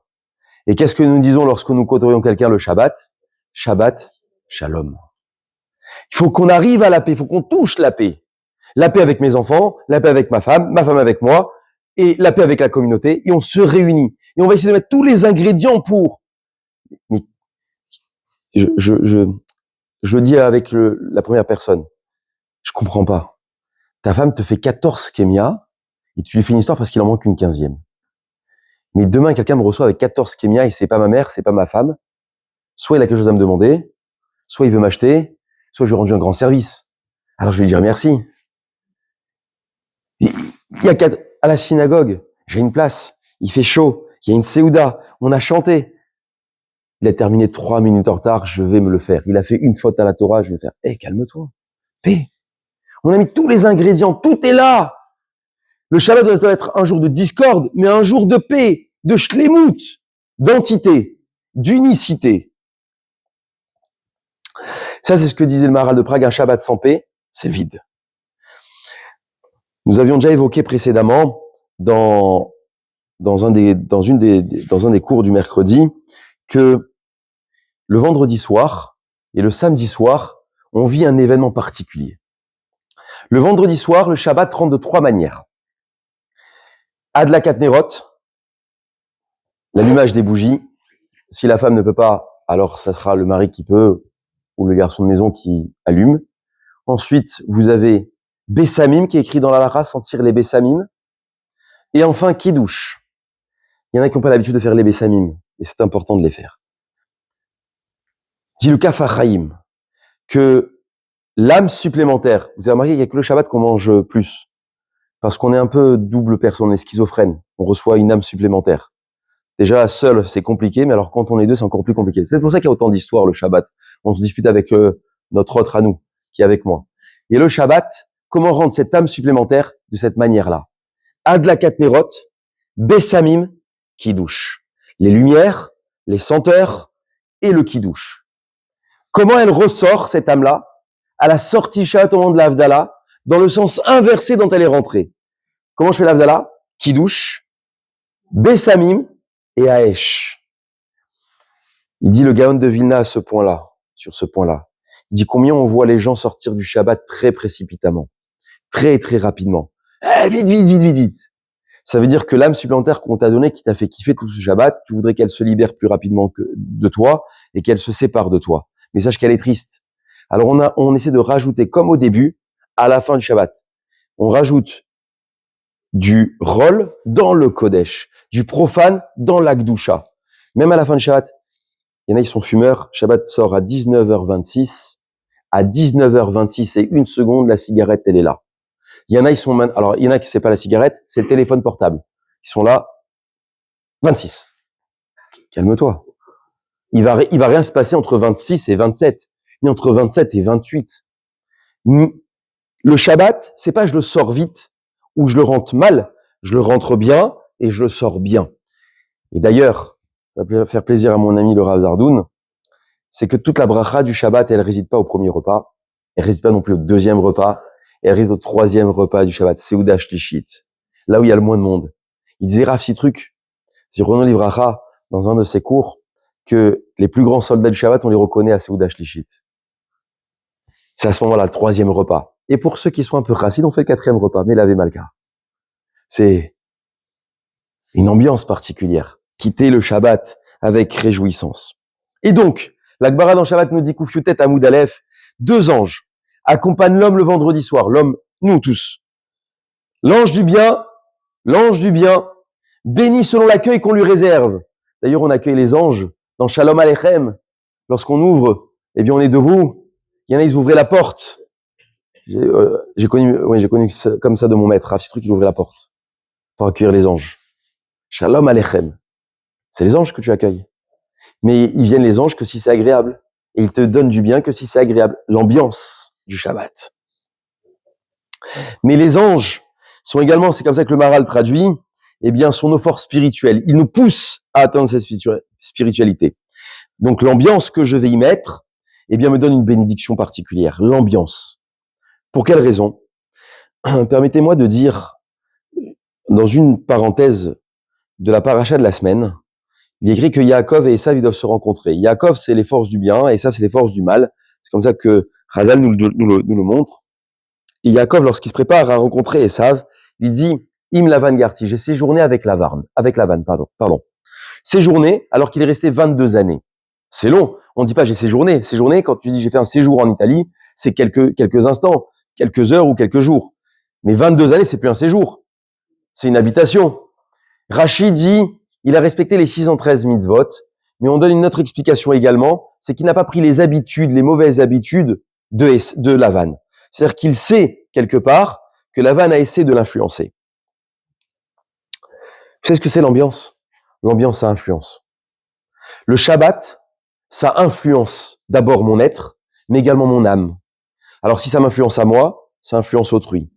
Et qu'est-ce que nous disons lorsque nous côtoyons quelqu'un le Shabbat? Shabbat, shalom. Il faut qu'on arrive à la paix, il faut qu'on touche la paix. La paix avec mes enfants, la paix avec ma femme avec moi, et la paix avec la communauté, et on se réunit. Et on va essayer de mettre tous les ingrédients pour. Mais je le dis avec la première personne. Je comprends pas. Ta femme te fait 14 kémias, et tu lui fais une histoire parce qu'il en manque une 15e. Mais demain, quelqu'un me reçoit avec 14 kémias et c'est pas ma mère, c'est pas ma femme. Soit il a quelque chose à me demander, soit il veut m'acheter, soit je lui ai rendu un grand service. Alors je vais lui dire merci. Il y a à la synagogue, j'ai une place, il fait chaud, il y a une séouda, on a chanté. Il a terminé 3 minutes en retard, je vais me le faire. Il a fait une faute à la Torah, je vais me faire. Calme-toi, paix. On a mis tous les ingrédients, tout est là. Le Shabbat doit être un jour de discorde, mais un jour de paix, de shlemut, d'entité, d'unicité. Ça, c'est ce que disait le Maharal de Prague, un Shabbat sans paix, c'est le vide. Nous avions déjà évoqué précédemment dans un des cours du mercredi que le vendredi soir et le samedi soir, on vit un événement particulier. Le vendredi soir, le Shabbat rentre de 3 manières. Adlakat Nerot, l'allumage des bougies. Si la femme ne peut pas, alors ça sera le mari qui peut ou le garçon de maison qui allume. Ensuite, vous avez Bessamim qui est écrit dans la Lara, sentir les Bessamim. Et enfin, Kiddush. Il y en a qui n'ont pas l'habitude de faire les Bessamim, et c'est important de les faire. Dit le Kaf HaChaim, que l'âme supplémentaire, vous avez remarqué qu'il n'y a que le Shabbat qu'on mange plus, parce qu'on est un peu double personne, on est schizophrène, on reçoit une âme supplémentaire. Déjà, seul, c'est compliqué, mais alors quand on est deux, c'est encore plus compliqué. C'est pour ça qu'il y a autant d'histoires, le Shabbat. On se dispute avec notre autre à nous, qui est avec moi. Et le Shabbat, comment rendre cette âme supplémentaire de cette manière-là? Adlakat Nerot, Bessamim, Kiddush. Les lumières, les senteurs et le Kiddush. Comment elle ressort, cette âme-là, à la sortie Shabbat au moment de l'Havdalah, dans le sens inversé dont elle est rentrée? Comment je fais l'Havdalah? Kiddush, Bessamim et Aesh. Il dit le Gaon de Vilna à ce point-là, sur ce point-là. Il dit combien on voit les gens sortir du Shabbat très précipitamment, très très rapidement. Vite. Ça veut dire que l'âme supplémentaire qu'on t'a donnée, qui t'a fait kiffer tout ce Shabbat, tu voudrais qu'elle se libère plus rapidement que de toi et qu'elle se sépare de toi. Mais sache qu'elle est triste. Alors on essaie de rajouter, comme au début, à la fin du Shabbat, on rajoute du rôle dans le Kodesh, du profane dans l'Akdoucha. Même à la fin du Shabbat, il y en a qui sont fumeurs, Shabbat sort à 19h26, à 19h26 et 1 seconde, la cigarette, elle est là. Il y en a, il y en a qui c'est pas la cigarette, c'est le téléphone portable. Ils sont là, 26. Calme-toi. Il va rien se passer entre 26 et 27, ni entre 27 et 28. Le Shabbat, c'est pas je le sors vite ou je le rentre mal, je le rentre bien et je le sors bien. Et d'ailleurs, ça va faire plaisir à mon ami le Rav Zardoun, c'est que toute la bracha du Shabbat, elle réside pas au premier repas, elle réside pas non plus au deuxième repas, elle réside au 3e repas du Shabbat, Seuda Shlishit, là où il y a le moins de monde. Il disait Rav Citruk, c'est Renaud Livracha, dans un de ses cours, que les plus grands soldats du Shabbat, on les reconnaît à Seuda Shlishit. C'est à ce moment-là le 3e repas. Et pour ceux qui sont un peu chassides, on fait le 4e repas, mais l'Ave Malka. C'est une ambiance particulière. Quitter le Shabbat avec réjouissance. Et donc, la Gemara dans Shabbat nous dit Koufyutet Amoud Aleph, 2 anges accompagnent l'homme le vendredi soir, l'homme, nous tous. L'ange du bien, béni selon l'accueil qu'on lui réserve. D'ailleurs, on accueille les anges dans Shalom Aleichem. Lorsqu'on ouvre, eh bien, on est debout. Il y en a, ils ouvraient la porte. J'ai connu comme ça de mon maître, Rav Citruc, il ouvrait la porte pour accueillir les anges. Shalom Aleichem. C'est les anges que tu accueilles. Mais ils viennent les anges que si c'est agréable. Et ils te donnent du bien que si c'est agréable. L'ambiance du Shabbat. Mais les anges sont également, c'est comme ça que le Maharal traduit, eh bien, sont nos forces spirituelles. Ils nous poussent à atteindre cette spiritualité. Donc, l'ambiance que je vais y mettre, eh bien, me donne une bénédiction particulière. L'ambiance. Pour quelle raison? Permettez-moi de dire, dans une parenthèse de la paracha de la semaine, il est écrit que Yaakov et Esav, ils doivent se rencontrer. Yaakov, c'est les forces du bien, et Esav, c'est les forces du mal. C'est comme ça que Chazal nous le montre. Et Yaakov, lorsqu'il se prépare à rencontrer Esav, il dit, Im Lavan Garti, j'ai séjourné avec Lavan, pardon. Séjourné, alors qu'il est resté 22 années. C'est long. On ne dit pas j'ai séjourné. Séjourné, quand tu dis j'ai fait un séjour en Italie, c'est quelques instants, quelques heures ou quelques jours. Mais 22 années, c'est plus un séjour. C'est une habitation. Rachid dit, il a respecté les 613 mitzvot, mais on donne une autre explication également, c'est qu'il n'a pas pris les habitudes, les mauvaises habitudes de Lavan. C'est-à-dire qu'il sait, quelque part, que Lavan a essayé de l'influencer. Vous savez ce que c'est l'ambiance? L'ambiance, ça influence. Le Shabbat, ça influence d'abord mon être, mais également mon âme. Alors si ça m'influence à moi, ça influence autrui.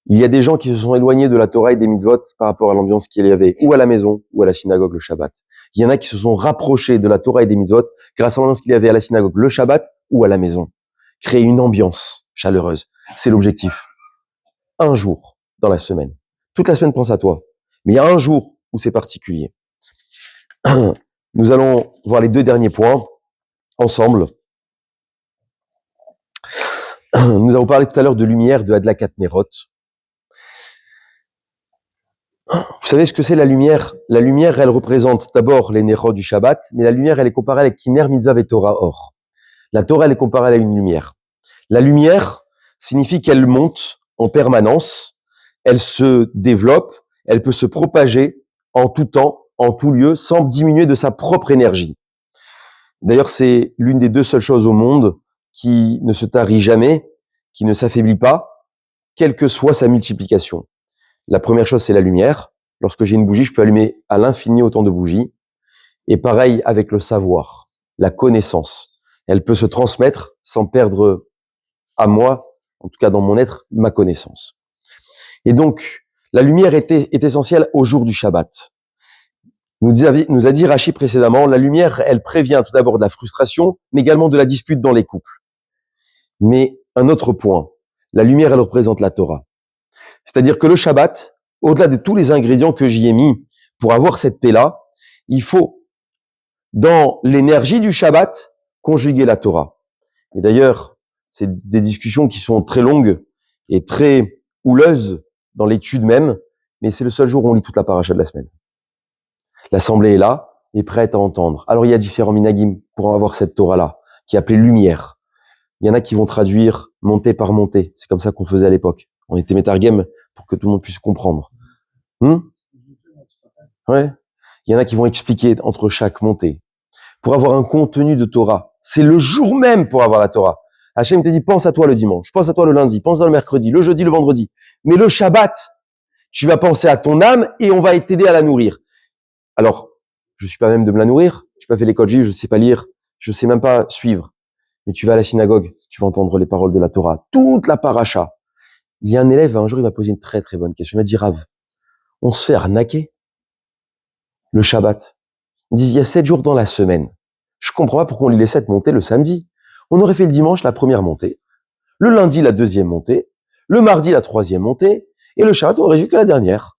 Il y a des gens qui se sont éloignés de la Torah et des mitzvot par rapport à l'ambiance qu'il y avait, ou à la maison, ou à la synagogue le Shabbat. Il y en a qui se sont rapprochés de la Torah et des mitzvot grâce à l'ambiance qu'il y avait à la synagogue le Shabbat ou à la maison. Créer une ambiance chaleureuse, c'est l'objectif. Un jour dans la semaine. Toute la semaine pense à toi. Mais il y a un jour où c'est particulier. Nous allons voir les deux derniers points ensemble. Nous avons parlé tout à l'heure de lumière, de Adlakat Nerot. Vous savez ce que c'est la lumière? La lumière, elle représente d'abord les Nerot du Shabbat, mais la lumière, elle est comparée avec Kiner, Mitzvah et Torah Or. La Torah, elle est comparée à une lumière. La lumière signifie qu'elle monte en permanence, elle se développe, elle peut se propager en tout temps, en tout lieu, sans diminuer de sa propre énergie. D'ailleurs, c'est l'une des deux seules choses au monde qui ne se tarit jamais, qui ne s'affaiblit pas, quelle que soit sa multiplication. La première chose, c'est la lumière. Lorsque j'ai une bougie, je peux allumer à l'infini autant de bougies. Et pareil avec le savoir, la connaissance. Elle peut se transmettre sans perdre à moi, en tout cas dans mon être, ma connaissance. Et donc, la lumière est essentielle au jour du Shabbat. Nous a dit Rashi précédemment, la lumière, elle prévient tout d'abord de la frustration, mais également de la dispute dans les couples. Mais un autre point, la lumière, elle représente la Torah. C'est-à-dire que le Shabbat, au-delà de tous les ingrédients que j'y ai mis pour avoir cette paix-là, il faut, dans l'énergie du Shabbat, conjuguer la Torah. Et d'ailleurs, c'est des discussions qui sont très longues et très houleuses dans l'étude même, mais c'est le seul jour où on lit toute la paracha de la semaine. L'assemblée est là, est prête à entendre. Alors il y a différents minagim pour avoir cette Torah-là, qui est appelée lumière. Il y en a qui vont traduire montée par montée. C'est comme ça qu'on faisait à l'époque. On était métargem pour que tout le monde puisse comprendre. Ouais. Il y en a qui vont expliquer entre chaque montée. Pour avoir un contenu de Torah. C'est le jour même pour avoir la Torah. Hachem te dit, pense à toi le dimanche, pense à toi le lundi, pense à toi le mercredi, le jeudi, le vendredi. Mais le Shabbat, tu vas penser à ton âme et on va t'aider à la nourrir. Alors, je suis pas même de me la nourrir. J'ai pas fait l'école juive, je sais pas lire, je sais même pas suivre. Mais tu vas à la synagogue, tu vas entendre les paroles de la Torah, toute la paracha. Il y a un élève, un jour, il m'a posé une très très bonne question. Il m'a dit, Rav, on se fait arnaquer le Shabbat. Il dit, il y a 7 jours dans la semaine. Je comprends pas pourquoi on lit les 7 montées le samedi. On aurait fait le dimanche la première montée, le lundi la deuxième montée, le mardi la troisième montée, et le Shabbat on aurait vu que la dernière.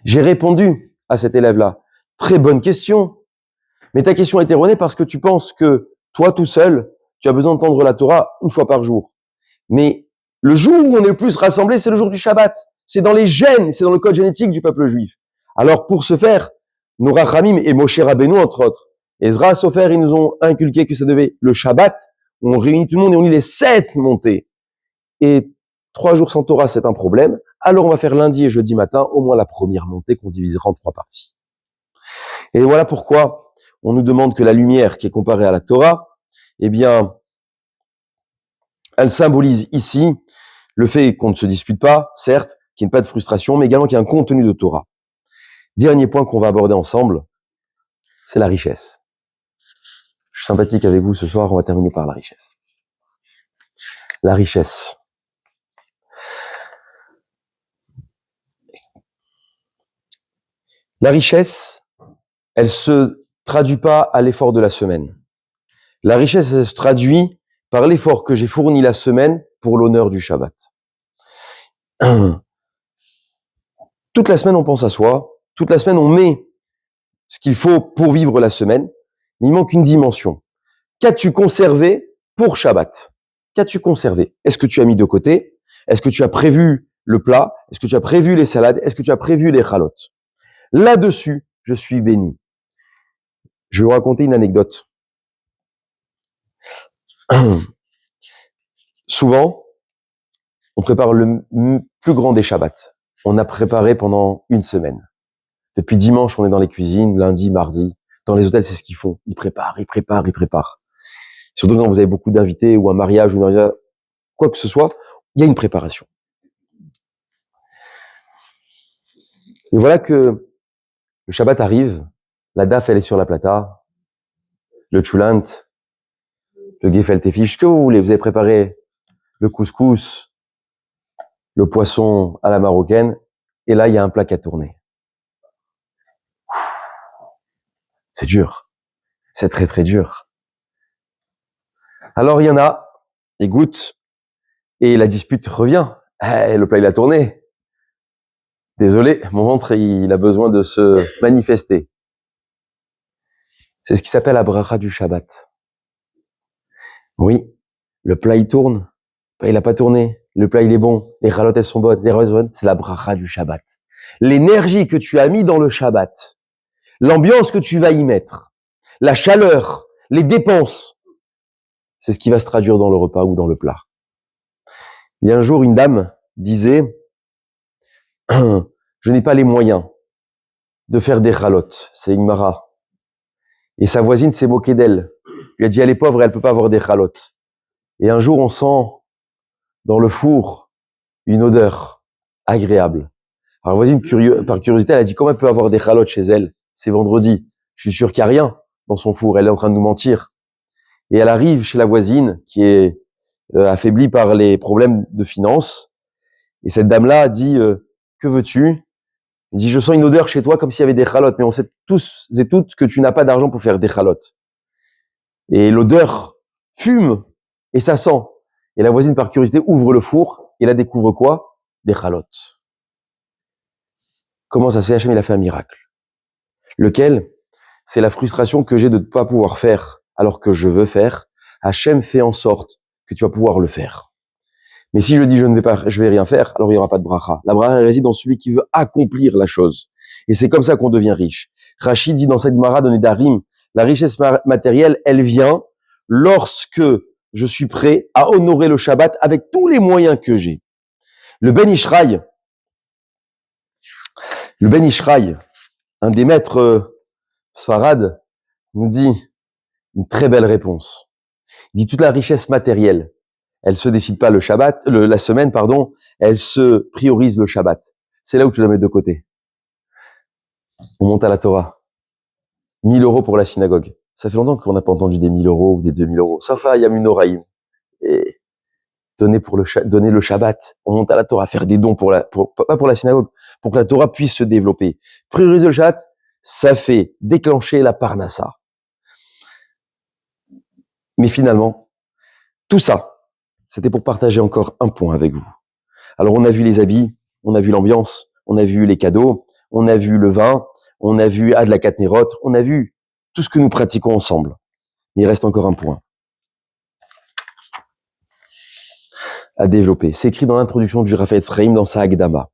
J'ai répondu à cet élève-là, très bonne question, mais ta question est erronée parce que tu penses que toi tout seul, tu as besoin d'entendre la Torah une fois par jour. Mais le jour où on est le plus rassemblés, c'est le jour du Shabbat. C'est dans les gènes, c'est dans le code génétique du peuple juif. Alors pour ce faire, nos Rachamim et Moshe Rabbeinu, entre autres, Ezra, Sofer, ils nous ont inculqué que ça devait le Shabbat, où on réunit tout le monde et on lit les 7 montées. Et 3 jours sans Torah, c'est un problème. Alors on va faire lundi et jeudi matin, au moins la première montée qu'on divisera en 3 parties. Et voilà pourquoi on nous demande que la lumière qui est comparée à la Torah, eh bien, Elle symbolise ici le fait qu'on ne se dispute pas, certes, qu'il n'y ait pas de frustration, mais également qu'il y ait un contenu de Torah. Dernier point qu'on va aborder ensemble, c'est la richesse. Je suis sympathique avec vous ce soir, on va terminer par la richesse. La richesse. La richesse, elle se traduit pas à l'effort de la semaine. La richesse, elle se traduit par l'effort que j'ai fourni la semaine pour l'honneur du Shabbat. Toute la semaine, on pense à soi. Toute la semaine, on met ce qu'il faut pour vivre la semaine. Mais il manque une dimension. Qu'as-tu conservé pour Shabbat? Qu'as-tu conservé? Est-ce que tu as mis de côté? Est-ce que tu as prévu le plat? Est-ce que tu as prévu les salades? Est-ce que tu as prévu les chalotes? Là-dessus, je suis béni. Je vais vous raconter une anecdote. Souvent, on prépare le plus grand des Shabbats. On a préparé pendant une semaine. Depuis dimanche, on est dans les cuisines, lundi, mardi. Dans les hôtels, c'est ce qu'ils font. Ils préparent. Surtout quand vous avez beaucoup d'invités ou un mariage ou quoi que ce soit, il y a une préparation. Et voilà que le Shabbat arrive, la daf, elle est sur la plata, le tchoulant, le gefilte fish, ce que vous voulez. Vous avez préparé le couscous, le poisson à la marocaine, et là, il y a un plat qui a tourné. C'est dur. C'est très, très dur. Alors, il y en a, ils goûtent, et la dispute revient. Le plat, il a tourné. Désolé, mon ventre, il a besoin de se manifester. C'est ce qui s'appelle la bracha du Shabbat. Oui, le plat, il tourne. Le plat, il a pas tourné. Le plat, il est bon. Les chalotes, elles sont bonnes. Les chalotes, bonnes. C'est la bracha du Shabbat. L'énergie que tu as mis dans le Shabbat. L'ambiance que tu vas y mettre. La chaleur. Les dépenses. C'est ce qui va se traduire dans le repas ou dans le plat. Il y a un jour, une dame disait, je n'ai pas les moyens de faire des chalotes. C'est une mara. Et sa voisine s'est moquée d'elle. Elle lui a dit, elle est pauvre, elle peut pas avoir des chalotes. Et un jour, on sent dans le four une odeur agréable. Alors la voisine, par curiosité, elle a dit, comment elle peut avoir des chalotes chez elle? C'est vendredi. Je suis sûr qu'il n'y a rien dans son four. Elle est en train de nous mentir. Et elle arrive chez la voisine qui est affaiblie par les problèmes de finances. Et cette dame-là dit, que veux-tu? Elle dit, je sens une odeur chez toi comme s'il y avait des chalotes, mais on sait tous et toutes que tu n'as pas d'argent pour faire des chalotes. Et l'odeur fume et ça sent. Et la voisine, par curiosité, ouvre le four et là découvre quoi? Des chalotes. Comment ça se fait? Hachem, il a fait un miracle. Lequel? C'est la frustration que j'ai de ne pas pouvoir faire alors que je veux faire. Hachem fait en sorte que tu vas pouvoir le faire. Mais si je dis je vais rien faire, alors il n'y aura pas de bracha. La bracha réside dans celui qui veut accomplir la chose. Et c'est comme ça qu'on devient riche. Rachid dit dans cette Gemara de Nedarim, la richesse matérielle, elle vient lorsque je suis prêt à honorer le Shabbat avec tous les moyens que j'ai. Le Ben Ishraï, un des maîtres Sfarad, nous dit une très belle réponse. Il dit toute la richesse matérielle, elle se décide pas la semaine, elle se priorise le Shabbat. C'est là où tu dois mettre de côté. On monte à la Torah. 1 000 € pour la synagogue. Ça fait longtemps qu'on n'a pas entendu des 1 000 € ou des 2 000 €. Sauf à Yamim Noraïm. Et donner le Shabbat. On monte à la Torah, faire des dons pas pour la synagogue, pour que la Torah puisse se développer. Prioriser le Shabbat, ça fait déclencher la parnassa. Mais finalement, tout ça, c'était pour partager encore un point avec vous. Alors, on a vu les habits, on a vu l'ambiance, on a vu les cadeaux, on a vu le vin, on a vu Ad la Katnerot, on a vu tout ce que nous pratiquons ensemble. Mais il reste encore un point à développer. C'est écrit dans l'introduction du Rapha Etzraïm dans sa Hagdama.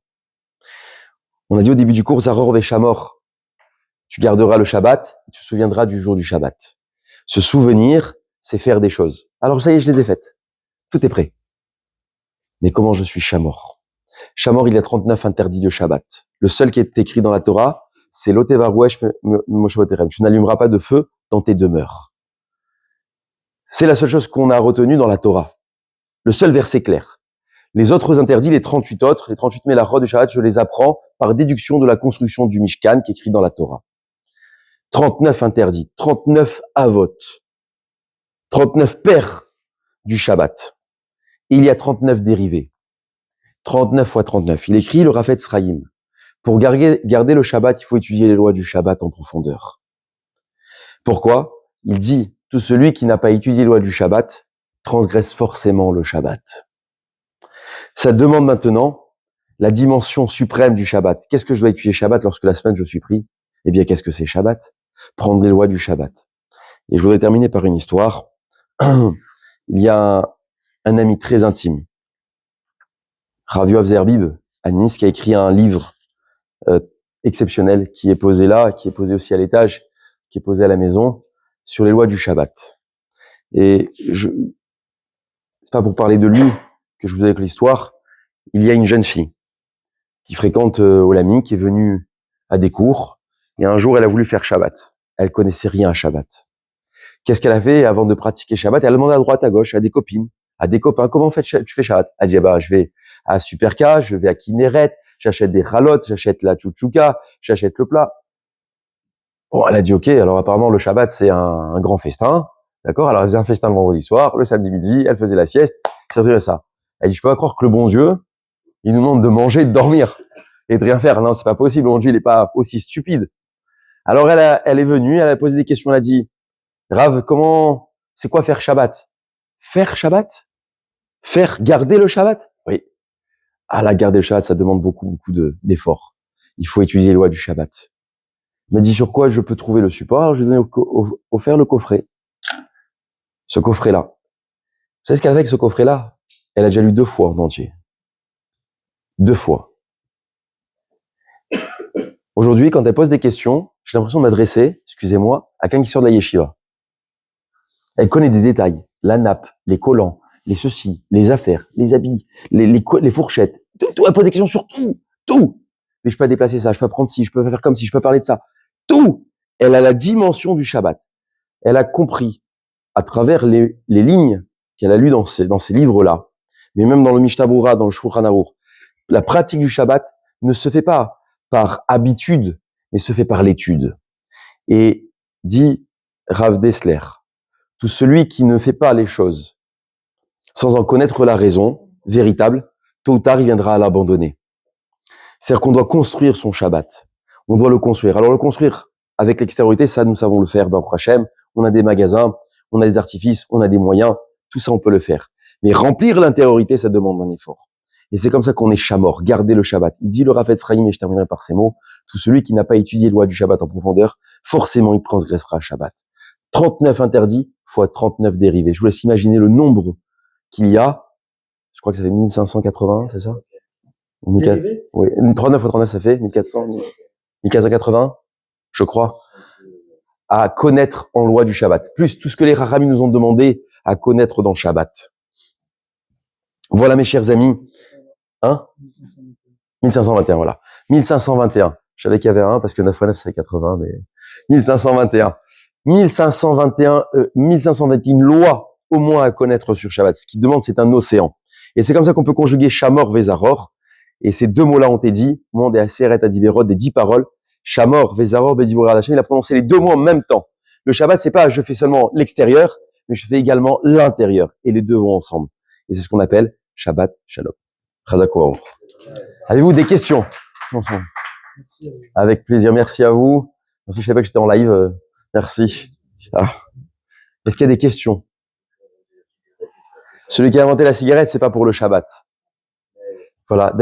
On a dit au début du cours, Zaror Veshamor. Tu garderas le Shabbat, tu te souviendras du jour du Shabbat. Se souvenir, c'est faire des choses. Alors ça y est, je les ai faites. Tout est prêt. Mais comment je suis Shamor? Shamor, il y a 39 interdits de Shabbat. Le seul qui est écrit dans la Torah, c'est Lotevarouesh Moshevoterem. Tu n'allumeras pas de feu dans tes demeures. C'est la seule chose qu'on a retenue dans la Torah. le seul verset clair. Les autres interdits, les 38 autres, les 38 mélachot du Shabbat, je les apprends par déduction de la construction du Mishkan qui est écrit dans la Torah. 39 interdits, 39 avot, 39 pères du Shabbat. Et il y a 39 dérivés. 39 fois 39. Il écrit le Rafetz Chaim. Pour garder le Shabbat, il faut étudier les lois du Shabbat en profondeur. Pourquoi? Il dit, tout celui qui n'a pas étudié les lois du Shabbat transgresse forcément le Shabbat. Ça demande maintenant la dimension suprême du Shabbat. Qu'est-ce que je dois étudier Shabbat lorsque la semaine je suis pris? Eh bien, qu'est-ce que c'est Shabbat? Prendre les lois du Shabbat. Et je voudrais terminer par une histoire. Il y a un ami très intime, Rav Yoav Zerbib, à Nice, qui a écrit un livre exceptionnel qui est posé là, qui est posé aussi à l'étage, qui est posé à la maison, sur les lois du Shabbat. Et c'est pas pour parler de lui que je vous ai l'histoire. Il y a une jeune fille qui fréquente Olami, qui est venue à des cours, et un jour elle a voulu faire Shabbat. Elle connaissait rien à Shabbat. Qu'est-ce qu'elle a fait avant de pratiquer Shabbat? Elle a demandé à droite, à gauche, à des copines, à des copains, comment tu fais Shabbat? Elle dit, je vais à Superka, je vais à Kinneret, j'achète des chalotes, j'achète la chouchouka, j'achète le plat. Bon, elle a dit, ok, alors apparemment le Shabbat c'est un grand festin, d'accord? Alors elle faisait un festin le vendredi soir, le samedi midi, elle faisait la sieste, ça faisait ça. Elle dit, je peux pas croire que le bon Dieu, il nous demande de manger, de dormir et de rien faire. Non, c'est pas possible, le bon Dieu il est pas aussi stupide. Alors elle est venue, elle a posé des questions, elle a dit, Rav, c'est quoi faire Shabbat? Faire Shabbat? Faire garder le Shabbat? Oui. La garder le Shabbat, ça demande beaucoup d'efforts. Il faut étudier les lois du Shabbat. Il m'a dit sur quoi je peux trouver le support. Alors je lui ai offert le coffret. Ce coffret-là. Vous savez ce qu'elle a fait avec ce coffret-là? Elle a déjà lu 2 fois en entier. 2 fois. Aujourd'hui, quand elle pose des questions, j'ai l'impression de m'adresser, excusez-moi, à quelqu'un qui sort de la yeshiva. Elle connaît des détails. La nappe, les collants, les ceci, les affaires, les habits, les fourchettes. Tout. Elle pose des questions sur tout. Tout. Mais je peux pas déplacer ça, je peux pas prendre ci, je peux pas faire comme ci, je peux parler de ça. Tout. Elle a la dimension du Shabbat. Elle a compris, à travers les lignes qu'elle a lues dans ces livres-là, mais même dans le Mishnah Berurah, dans le Shulchan Aruch, la pratique du Shabbat ne se fait pas par habitude, mais se fait par l'étude. Et dit Rav Dessler, tout celui qui ne fait pas les choses sans en connaître la raison véritable, tôt ou tard, il viendra à l'abandonner. C'est-à-dire qu'on doit construire son Shabbat. On doit le construire. Alors le construire avec l'extériorité, ça, nous savons le faire dans Hachem. On a des magasins, on a des artifices, on a des moyens. Tout ça, on peut le faire. Mais remplir l'intériorité, ça demande un effort. Et c'est comme ça qu'on est Shamor, garder le Shabbat. Il dit le Rafetz Chaim, et je terminerai par ces mots, tout celui qui n'a pas étudié les lois du Shabbat en profondeur, forcément il transgressera le Shabbat. 39 interdits fois 39 dérivés. Je vous laisse imaginer le nombre qu'il y a. Je crois que ça fait 1580, c'est ça? Oui. 39 fois 39, ça fait 1400, 1480, je crois, à connaître en loi du Shabbat. Plus tout ce que les Rachamim nous ont demandé à connaître dans Shabbat. Voilà, mes chers amis. 1521, voilà. 1521. Je savais qu'il y avait un, parce que 9 fois 9, ça fait 80, mais 1521. 1521 lois au moins à connaître sur Shabbat. Ce qui demande, c'est un océan. Et c'est comme ça qu'on peut conjuguer Shamor, Vezaror. Et ces 2 mots-là ont été dits, monde et Aseret Adiberot, des 10 paroles. Shamor, Vezaror, Bedibour Hashem. Il a prononcé les 2 mots en même temps. Le Shabbat, c'est pas je fais seulement l'extérieur, mais je fais également l'intérieur. Et les 2 vont ensemble. Et c'est ce qu'on appelle Shabbat Shalom. Chazako. Avez-vous des questions? Avec plaisir. Merci à vous. Merci, je savais pas que j'étais en live. Merci. Est-ce qu'il y a des questions? Celui qui a inventé la cigarette, c'est pas pour le Shabbat. Voilà.